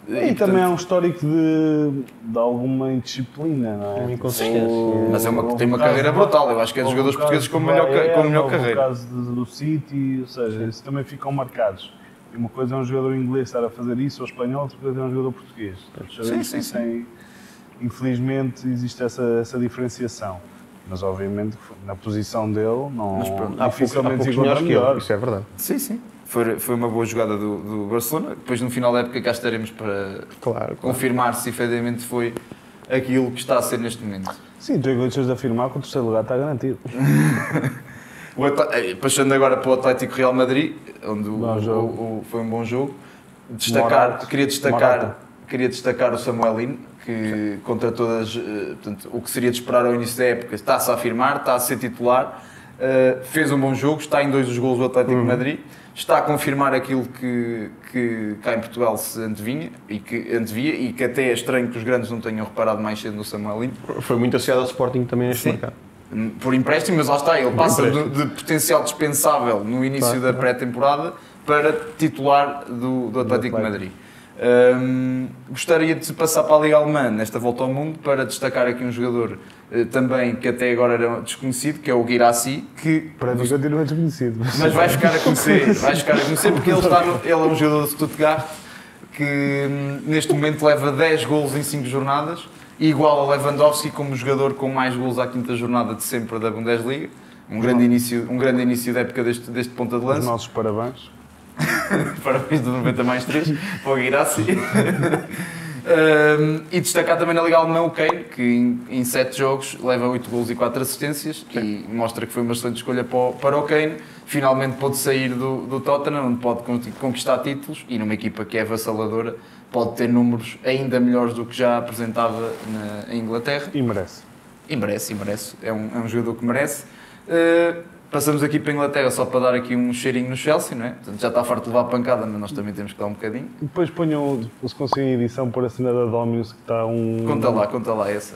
E também há um histórico de alguma indisciplina, não é? Uma inconsistência. Mas tem uma carreira brutal. Eu acho que é dos jogadores portugueses com melhor carreira. No caso do City, ou seja, isso também ficam marcados. E uma coisa é um jogador inglês estar a fazer isso, ou espanhol, outra coisa é um jogador português. Portanto, Sim. Infelizmente existe essa diferenciação. Mas obviamente na posição dele, dificilmente se encontra melhor. Isso é verdade. Sim. Foi uma boa jogada do Barcelona. Depois, no final da época, cá estaremos para confirmar se efetivamente foi aquilo que está a ser neste momento. Sim, tu deixas de afirmar que o 3º lugar está garantido. Passando agora para o Atlético Real Madrid, onde foi um bom jogo. Queria destacar o Samuelino, que contra todas, portanto, o que seria de esperar ao início da época, está-se a afirmar, está a ser titular, fez um bom jogo, está em 2 dos golos do Atlético de Madrid, está a confirmar aquilo que cá em Portugal se antevia e que até é estranho que os grandes não tenham reparado mais cedo no Samuelino. Foi muito associado ao Sporting também neste mercado. Por empréstimo, mas lá está, ele passa de potencial dispensável no início da pré-temporada para titular do Atlético de Madrid. Gostaria de passar para a Liga Alemã nesta volta ao mundo para destacar aqui um jogador também que até agora era desconhecido, que é o Guirassy, que para mim continua desconhecido. Mas vai ficar a conhecer porque ele é um jogador de Stuttgart que neste momento leva 10 golos em 5 jornadas igual a Lewandowski como jogador com mais golos à quinta jornada de sempre da Bundesliga. Um grande início da época deste ponta de Os lança. nossos parabéns. Parabéns do 90+3 para o Guirassi. E destacar também na Liga Alemã o Kane, que em 7 jogos leva 8 golos e 4 assistências e mostra que foi uma excelente escolha para o Kane. Finalmente pôde sair do Tottenham, onde pode conquistar títulos e numa equipa que é avassaladora pode ter números ainda melhores do que já apresentava em Inglaterra. E merece. E merece. É um jogador que merece. Passamos aqui para a Inglaterra só para dar aqui um cheirinho no Chelsea, não é? Portanto, já está farto de levar pancada, mas nós também temos que dar um bocadinho. Depois ponham, se conseguem edição, por a cena da Dominus, que está um... Conta lá essa.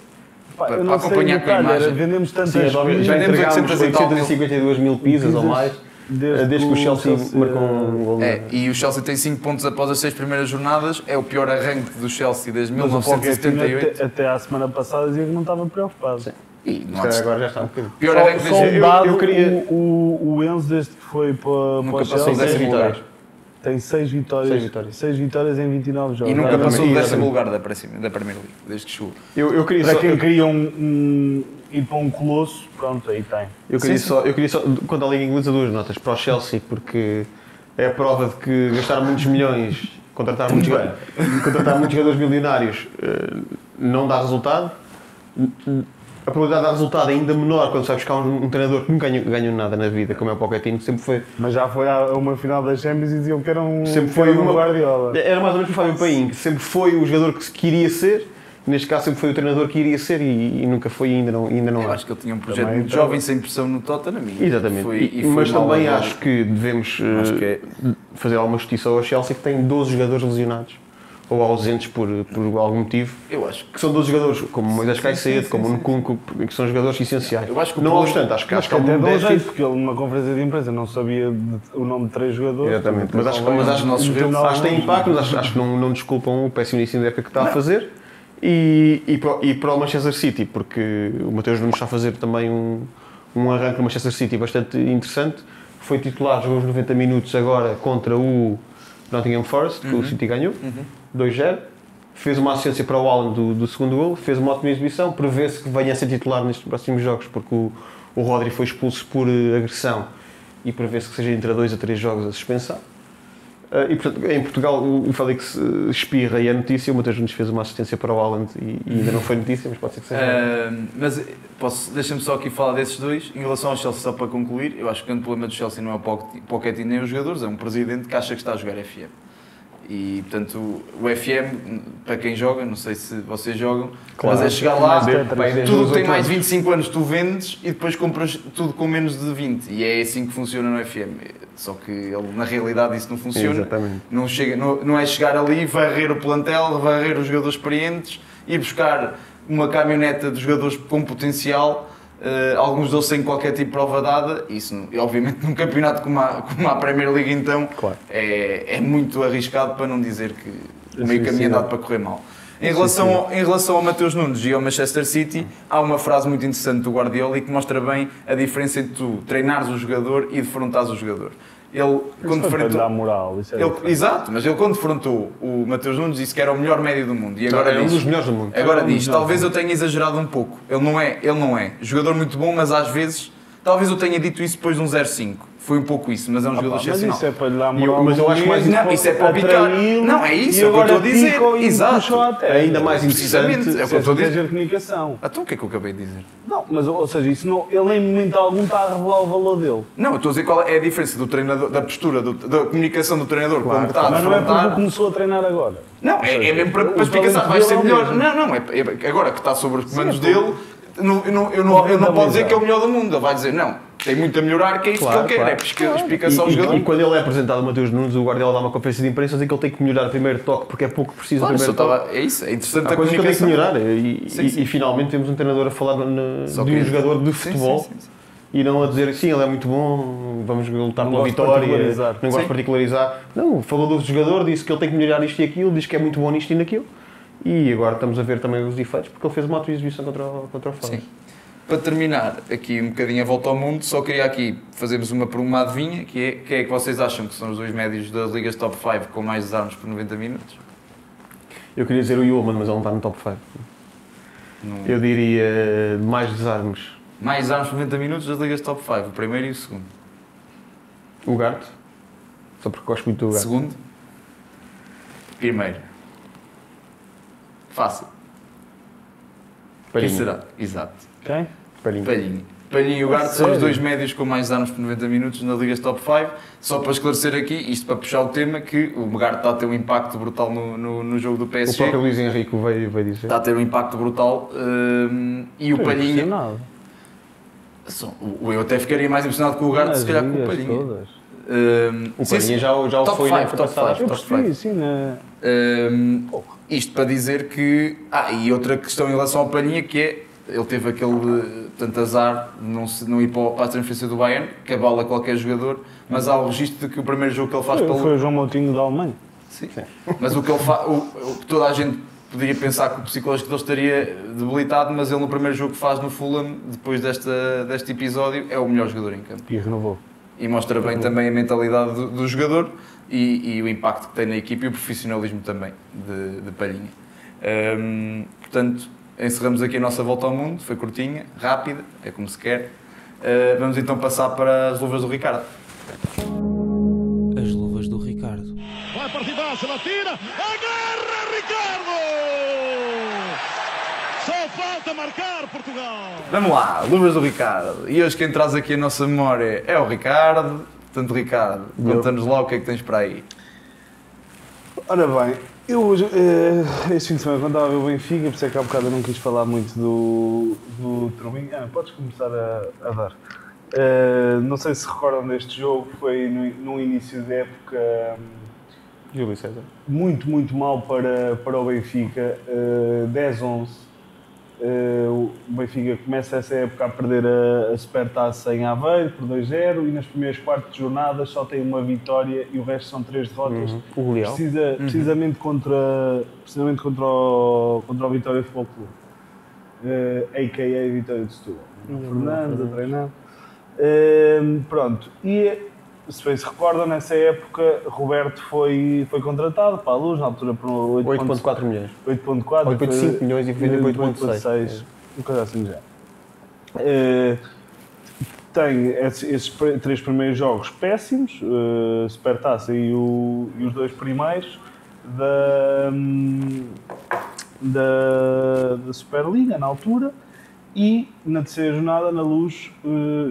Pá, Para eu não sei acompanhar o com a detalhe, imagem. vendemos tantas Sim, já vendemos entregámos 800 e tal mil. 852 mil pizzas ou mais, desde que o Chelsea marcou um gol. E o Chelsea tem 5 pontos após as 6 primeiras jornadas, é o pior arranque do Chelsea desde Mas o Pochettino 1978. até à semana passada dizia que não estava preocupado. Sim. E não Se há calhar agora já está um bocadinho. pior arranque Só desde... um dado, eu queria- o Enzo desde que foi para Nunca o passou Chelsea, dessa Seis lugar. vitórias. tem 6 vitórias. 6 vitórias. 6 vitórias em 29 jogos. E nunca Exatamente. passou do décimo Exatamente. lugar da Premier League, desde que chegou. Eu queria Para só... quem queria ir para um colosso, pronto, aí tem. Eu queria só, quanto à Liga Inglesa, 2 notas para o Chelsea, porque é a prova de que gastaram muitos milhões, contratar muitos jogadores milionários não dá resultado. A probabilidade de dar resultado é ainda menor quando sai buscar um treinador que nunca ganhou nada na vida, como é o Pochettino, que sempre foi. Mas já foi a uma final das Champions e diziam que era um uma Guardiola. Era mais ou menos o Fábio Paim, que sempre foi o jogador que queria ser, neste caso sempre foi o treinador que iria ser e nunca foi e ainda não Eu é. acho que ele tinha um projeto Também, muito então- jovem, sem pressão no Tottenham. Exatamente. Foi Mas mal também avaliado. acho que devemos Acho que é- fazer alguma justiça ao Chelsea, que tem 12 jogadores lesionados ou ausentes por algum motivo. Eu acho que Que são 12 jogadores, como o Moisés Caicedo, sim, como o sim. Nkunku, que são jogadores essenciais. Eu acho que o não problema- obstante, acho que há Até um dá um jeito, déficit. porque ele numa conferência de imprensa não sabia o nome de 3 jogadores. Exatamente. Mas acho mas acho que nossos Meteu erros- na- que tem impacto, mas acho que não desculpam o péssimo início da época que está a fazer. E para o Manchester City, porque o Mateus Nunes está a fazer também um arranque no Manchester City bastante interessante. Foi titular, jogou os 90 minutos agora contra o Nottingham Forest, que o City ganhou, 2-0. Fez uma assistência para o Haaland do segundo gol, fez uma ótima exibição, prevê-se que venha a ser titular nestes próximos jogos, porque o Rodri foi expulso por agressão e prevê-se que seja entre 2 a 3 jogos a suspensão. E portanto, em Portugal o Félix espirra e é notícia, o Mateus Nunes fez uma assistência para o Haaland e ainda não foi notícia, mas pode ser que seja. Mas deixa-me só aqui falar desses dois. Em relação ao Chelsea, só para concluir, eu acho que o grande problema do Chelsea não é o Pochettino nem os jogadores, é um presidente que acha que está a jogar FM. E, portanto, o FM, para quem joga, não sei se vocês jogam, Claro. mas é chegar lá, Desde tudo os que tem 8 mais de anos. 25 anos tu vendes e depois compras tudo com menos de 20. E é assim que funciona no FM. Só que ele, na realidade isso não funciona. Exatamente. Não é chegar ali, varrer o plantel, varrer os jogadores experientes, ir buscar uma caminhoneta de jogadores com potencial, alguns deles sem qualquer tipo de prova dada. Isso, obviamente, num campeonato como a Premier League, então, Claro. é muito arriscado, para não dizer que o meio caminho é suicida. dado para correr mal. Em relação ao Mateus Nunes e ao Manchester City, há uma frase muito interessante do Guardiola e que mostra bem a diferença entre tu treinares o jogador e defrontares o jogador. Ele, quando Isso foi para lhe defrontou- dar moral. Isso é diferente. Exato, mas ele quando defrontou o Mateus Nunes disse que era o melhor médio do mundo. E agora É um diz, dos melhores do mundo. agora É um diz, dos talvez eu tenha exagerado um pouco. Ele não é. Jogador muito bom, mas às vezes, talvez eu tenha dito isso depois de um 0-5. Foi um pouco isso, mas é um jogador Mas excepcional. isso é para lhe dar moral. mas eu acho mais Não, isso é para o picar. atraí-lo Não, é isso, e é o que eu estou a agora dizer. picam e Exato. puxam à terra. Ainda mais Precisamente, interessante. é o que eu estou a dizer. de comunicação. Então o que é que eu acabei de dizer? Não, mas ou seja, isso não, ele em momento algum está a revelar o valor dele. Não, eu estou a dizer qual é a diferença do treinador, da postura, da comunicação do treinador quando está a Mas não é porque defrontar. começou a treinar agora. Não, é mesmo para explicar, talento vai ser dele é o melhor. mesmo. Não, é agora que está sobre os comandos é dele, eu não posso dizer que é o melhor do mundo. Ele vai dizer, não, tem muito a melhorar, que é isso Claro, que ele quer, claro. é explicação ao jogador. E quando ele é apresentado o Mateus Nunes, o Guardiola dá uma conferência de imprensa a dizer que ele tem que melhorar o primeiro toque porque é pouco preciso Claro, o primeiro toque. é isso, é interessante Há a coisas que ele tem que comunicação. melhorar Sim. e finalmente temos um treinador a falar Só de que- um jogador de Sim, futebol sim. e não a dizer sim, ele é muito bom, vamos lutar Não pela gosto de vitória, particularizar. não gosto Sim. de particularizar. Não, falou do jogador, disse que ele tem que melhorar isto e aquilo, diz que é muito bom nisto e naquilo. E agora estamos a ver também os efeitos porque ele fez uma ótima exibição contra o Forest. Sim. Para terminar aqui um bocadinho a volta ao mundo, só queria aqui fazermos uma adivinha, que é quem é que vocês acham que são os dois médios das ligas top 5 com mais desarmes por 90 minutos? Eu queria dizer o Yeoman, mas ele não está no top 5. Eu diria mais desarmes. Mais desarmes por 90 minutos das ligas top 5, o primeiro e o segundo. O Ugarte. Só porque gosto muito do Ugarte. Segundo. Primeiro. Fácil. Quem Palhinha. será? Exato. Quem? Palhinha. Palhinha. Palhinha e Ugarte são os dois médios com mais desarmes por 90 minutos nas ligas top 5. Só para esclarecer aqui, isto para puxar o tema, que o Ugarte está a ter um impacto brutal no jogo do O PSG. próprio Luís Henrique veio dizer. Está a ter um impacto brutal e o Palhinha... Impressionado. Eu até ficaria mais impressionado com o Ugarte, se calhar com o Nas Palhinha. ligas todas. O Palhinha já o top foi 5, na época top passada. 5, Eu top 5. percebi, sim, né? Isto para dizer que... e outra questão em relação ao Palhinha, que é, ele teve aquele tanto azar de não ir para a transferência do Bayern, que abala qualquer jogador, mas há o registro de que o primeiro jogo que ele faz Foi o João Moutinho da Alemanha. Sim. Mas o que ele faz... O que toda a gente poderia pensar que o psicológico dele estaria debilitado, mas ele no primeiro jogo que faz no Fulham, depois deste episódio, é o melhor jogador em campo. E renovou. E mostra bem também a mentalidade do jogador e o impacto que tem na equipe e o profissionalismo também de Palhinha. Portanto, encerramos aqui a nossa volta ao mundo, foi curtinha, rápida, é como se quer. Vamos então passar para as luvas do Ricardo. As luvas do Ricardo. Vai partidaça, ela tira, agarra Ricardo! Só falta marcar Portugal! Vamos lá, luvas do Ricardo. E hoje quem traz aqui a nossa memória é o Ricardo. Portanto, Ricardo, conta-nos lá o que é que tens para aí. Ora bem, eu hoje, este fim de semana, quando estava a ver o Benfica, por isso é que há bocado eu não quis falar muito do Trubinho. Podes começar a dar. Não sei se recordam deste jogo, foi no início da época Júlio César. muito mal para o Benfica, 10-11. O Benfica começa essa época a perder a Supertaça em Aveiro por 2-0 e nas primeiras 4 jornadas só tem uma vitória e o resto são 3 derrotas. O Goleal. Precisamente contra o Vitória Futebol Clube, a.k.a. Vitória de Setúbal. Fernandes a treinar. Pronto, e se bem se recordam, nessa época Roberto foi contratado para a Luz, na altura por 8.4 milhões. 8.4, 8.5 milhões e vendeu por 8.6. Uma coisa assim já. Tem esses 3 primeiros jogos péssimos, Supertaça e os 2 primeiros da Superliga na altura. E na terceira jornada, na Luz,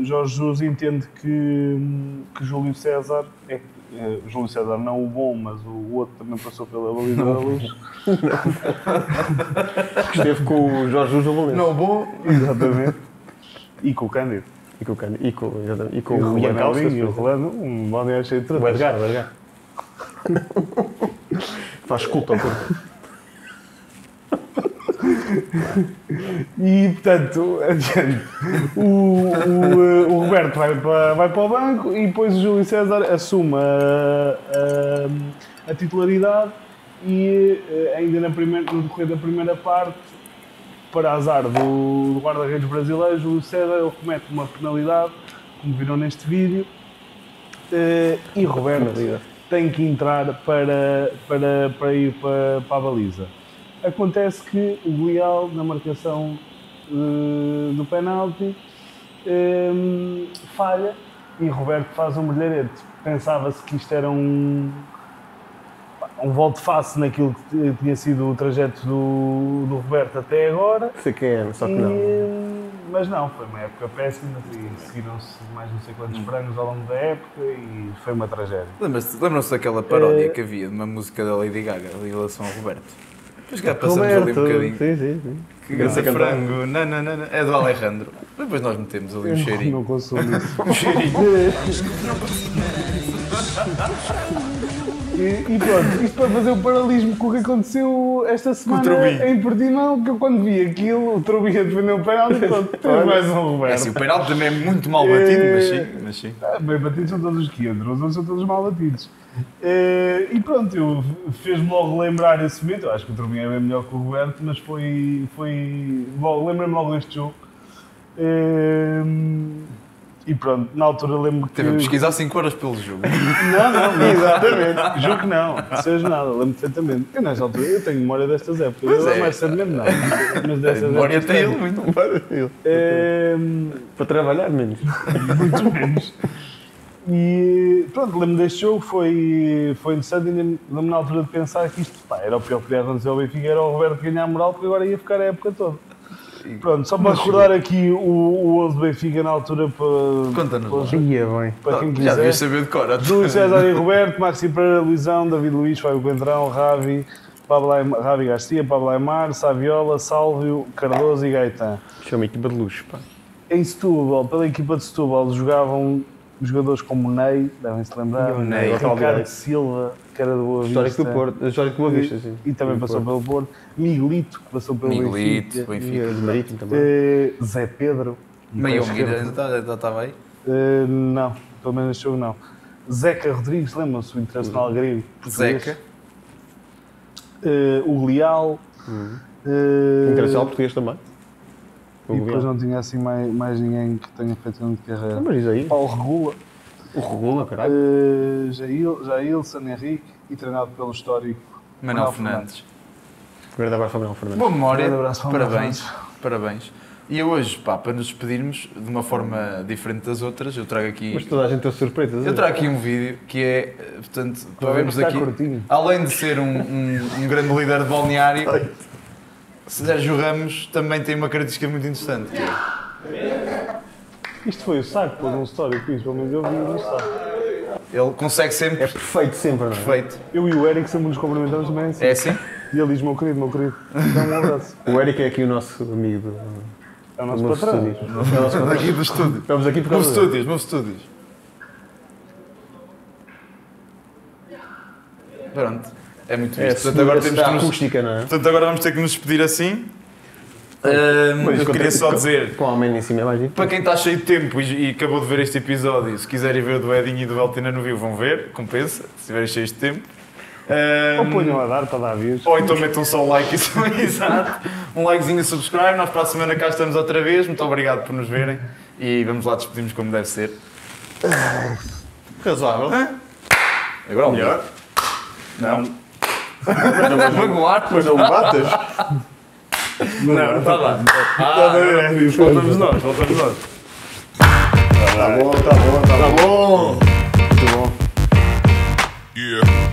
Jorge Jesus entende que Júlio César, Júlio César não o bom, mas o outro também passou pela baliza da Luz. Esteve com o Jorge Jesus Valente. Não, bom. Exatamente. E com o Cândido. E com o Ian Calças. E o Calças. Rolando, um balneário cheio de O tratas. Edgar. Faz culto ao corpo. E, portanto, adiante, o Roberto vai para o banco e depois o Júlio César assume a titularidade e ainda no decorrer da primeira parte, para azar do guarda-redes brasileiro, Júlio César, ele comete uma penalidade, como viram neste vídeo, e Roberto tem que entrar para ir para a baliza. Acontece que o Goleal, na marcação do penalti, falha e Roberto faz um brilharete. Pensava-se que isto era um volte-face naquilo que tinha sido o trajeto do Roberto até agora. Sei quem é, só que não. Mas não, foi uma época péssima e seguiram-se mais não sei quantos frangos ao longo da época e foi uma tragédia. Lembram-se daquela paródia que havia de uma música da Lady Gaga em relação ao Roberto? Depois cá passamos ali um bocadinho. Sim. Que graça frango, não. É do Alejandro. Depois nós metemos ali um cheirinho. Não consumo isso. Um cheirinho. E pronto, isto para fazer o paralelismo com o que aconteceu esta semana Trubinho. em Portimão, que eu quando vi aquilo, o Trubinho a defender o penalti, pronto, tens mais um É Roberto. assim, o penalti também é muito mal batido, mas sim. Bem batidos são todos os que entram, os outros são todos mal batidos. E pronto, fez-me logo lembrar esse momento. Eu acho que o Trubinho é bem melhor que o Roberto, mas lembrei-me logo deste jogo. E pronto, na altura lembro que... Teve a pesquisar 5 horas pelo jogo. Não, exatamente. Juro que não, seja nada, lembro perfeitamente. Eu nesta altura, eu tenho memória destas épocas. Pois Eu é. mais cedo mesmo não. Mas A destas memória épocas tem ele tenho. muito. Para trabalhar menos. Muito menos. E pronto, lembro deste jogo, foi interessante e lembro na altura de pensar que isto era o pior que podia acontecer ao Benfica, era o Roberto ganhar moral, porque agora ia ficar a época toda. Pronto, só para recordar aqui o 11 do Benfica na altura Conta-nos. Ia bem. para quem Já quiser. devias saber de cor. Júlio César e Roberto, Maxi Pereira, Luizão, David Luiz, Fábio Coentrão, Ravi Garcia, Pablo Aimar, Saviola, Sálvio, Cardoso e Gaetan. Isto é uma equipa de luxo, pá. Em Setúbal, pela equipa de Setúbal, jogavam jogadores como Ney, devem-se lembrar, E o Ney, Ricardo Ricardo. Silva, que era do Boa Vista. Histórico do Porto. Histórico do Boa Vista, sim. E também Do passou Porto. pelo Porto. Miguelito, que passou pelo Miguelito, Benfica. E Benfica. do Marítimo também. Zé Pedro. Meio pé Mira esquerdo. ainda estava aí? Não, pelo menos este jogo não. Zeca Rodrigues, lembram-se, o internacional grego. português. Zeca. O Leal. Internacional português também. O E depois Guilherme. não tinha assim mais ninguém que tenha feito grande carreira. Ah, mas diz aí. Paulo Regula, O Regula, caralho. Jailson Henrique e treinado pelo histórico Manuel Fernandes. Grande abraço ao Manuel Fernandes. Boa memória, Grande abraço para o Manuel parabéns, parabéns. E hoje, pá, para nos despedirmos de uma forma diferente das outras, eu trago aqui... Mas toda a gente tem surpresas. Eu trago aqui um vídeo que é, portanto, para vermos está aqui, curtinho. além de ser um grande líder de balneário, Sérgio Ramos também tem uma característica muito interessante, que é, Isto foi o saco, pôs um story com isto, pelo menos eu vi no saco. ele consegue sempre, É perfeito sempre, não é? perfeito. Eu e o Eric sempre nos cumprimentamos também assim. É assim? E ele diz, meu querido, dá um abraço. O Eric é aqui o nosso amigo É o do nosso Novo patrão. Estúdios. É o nosso patrão. Aqui do estúdio. Estamos aqui por Move causa dele. Studios, Move Studios. Pronto, é muito É, isto. Portanto, agora temos que nos... acústica, não é? Portanto, agora vamos ter que nos despedir assim. Eu queria só dizer, Com a homem em cima é mais difícil. para quem está cheio de tempo e acabou de ver este episódio, se quiserem ver o do Edinho e do Valtina no vivo, vão ver, compensa, se estiverem cheios de tempo. Ou ponham a dar para dar views. Ou então metam só o like, isso é exato. Um likezinho e subscribe. Nós para a semana cá estamos outra vez. Muito obrigado por nos verem e vamos lá despedirmos como deve ser. Razoável. Agora o melhor. Não. Magoar, Mas não me batas. não, está lá. Voltamos nós, voltamos nós. Tá bom, tá bom, tá bom. Yeah.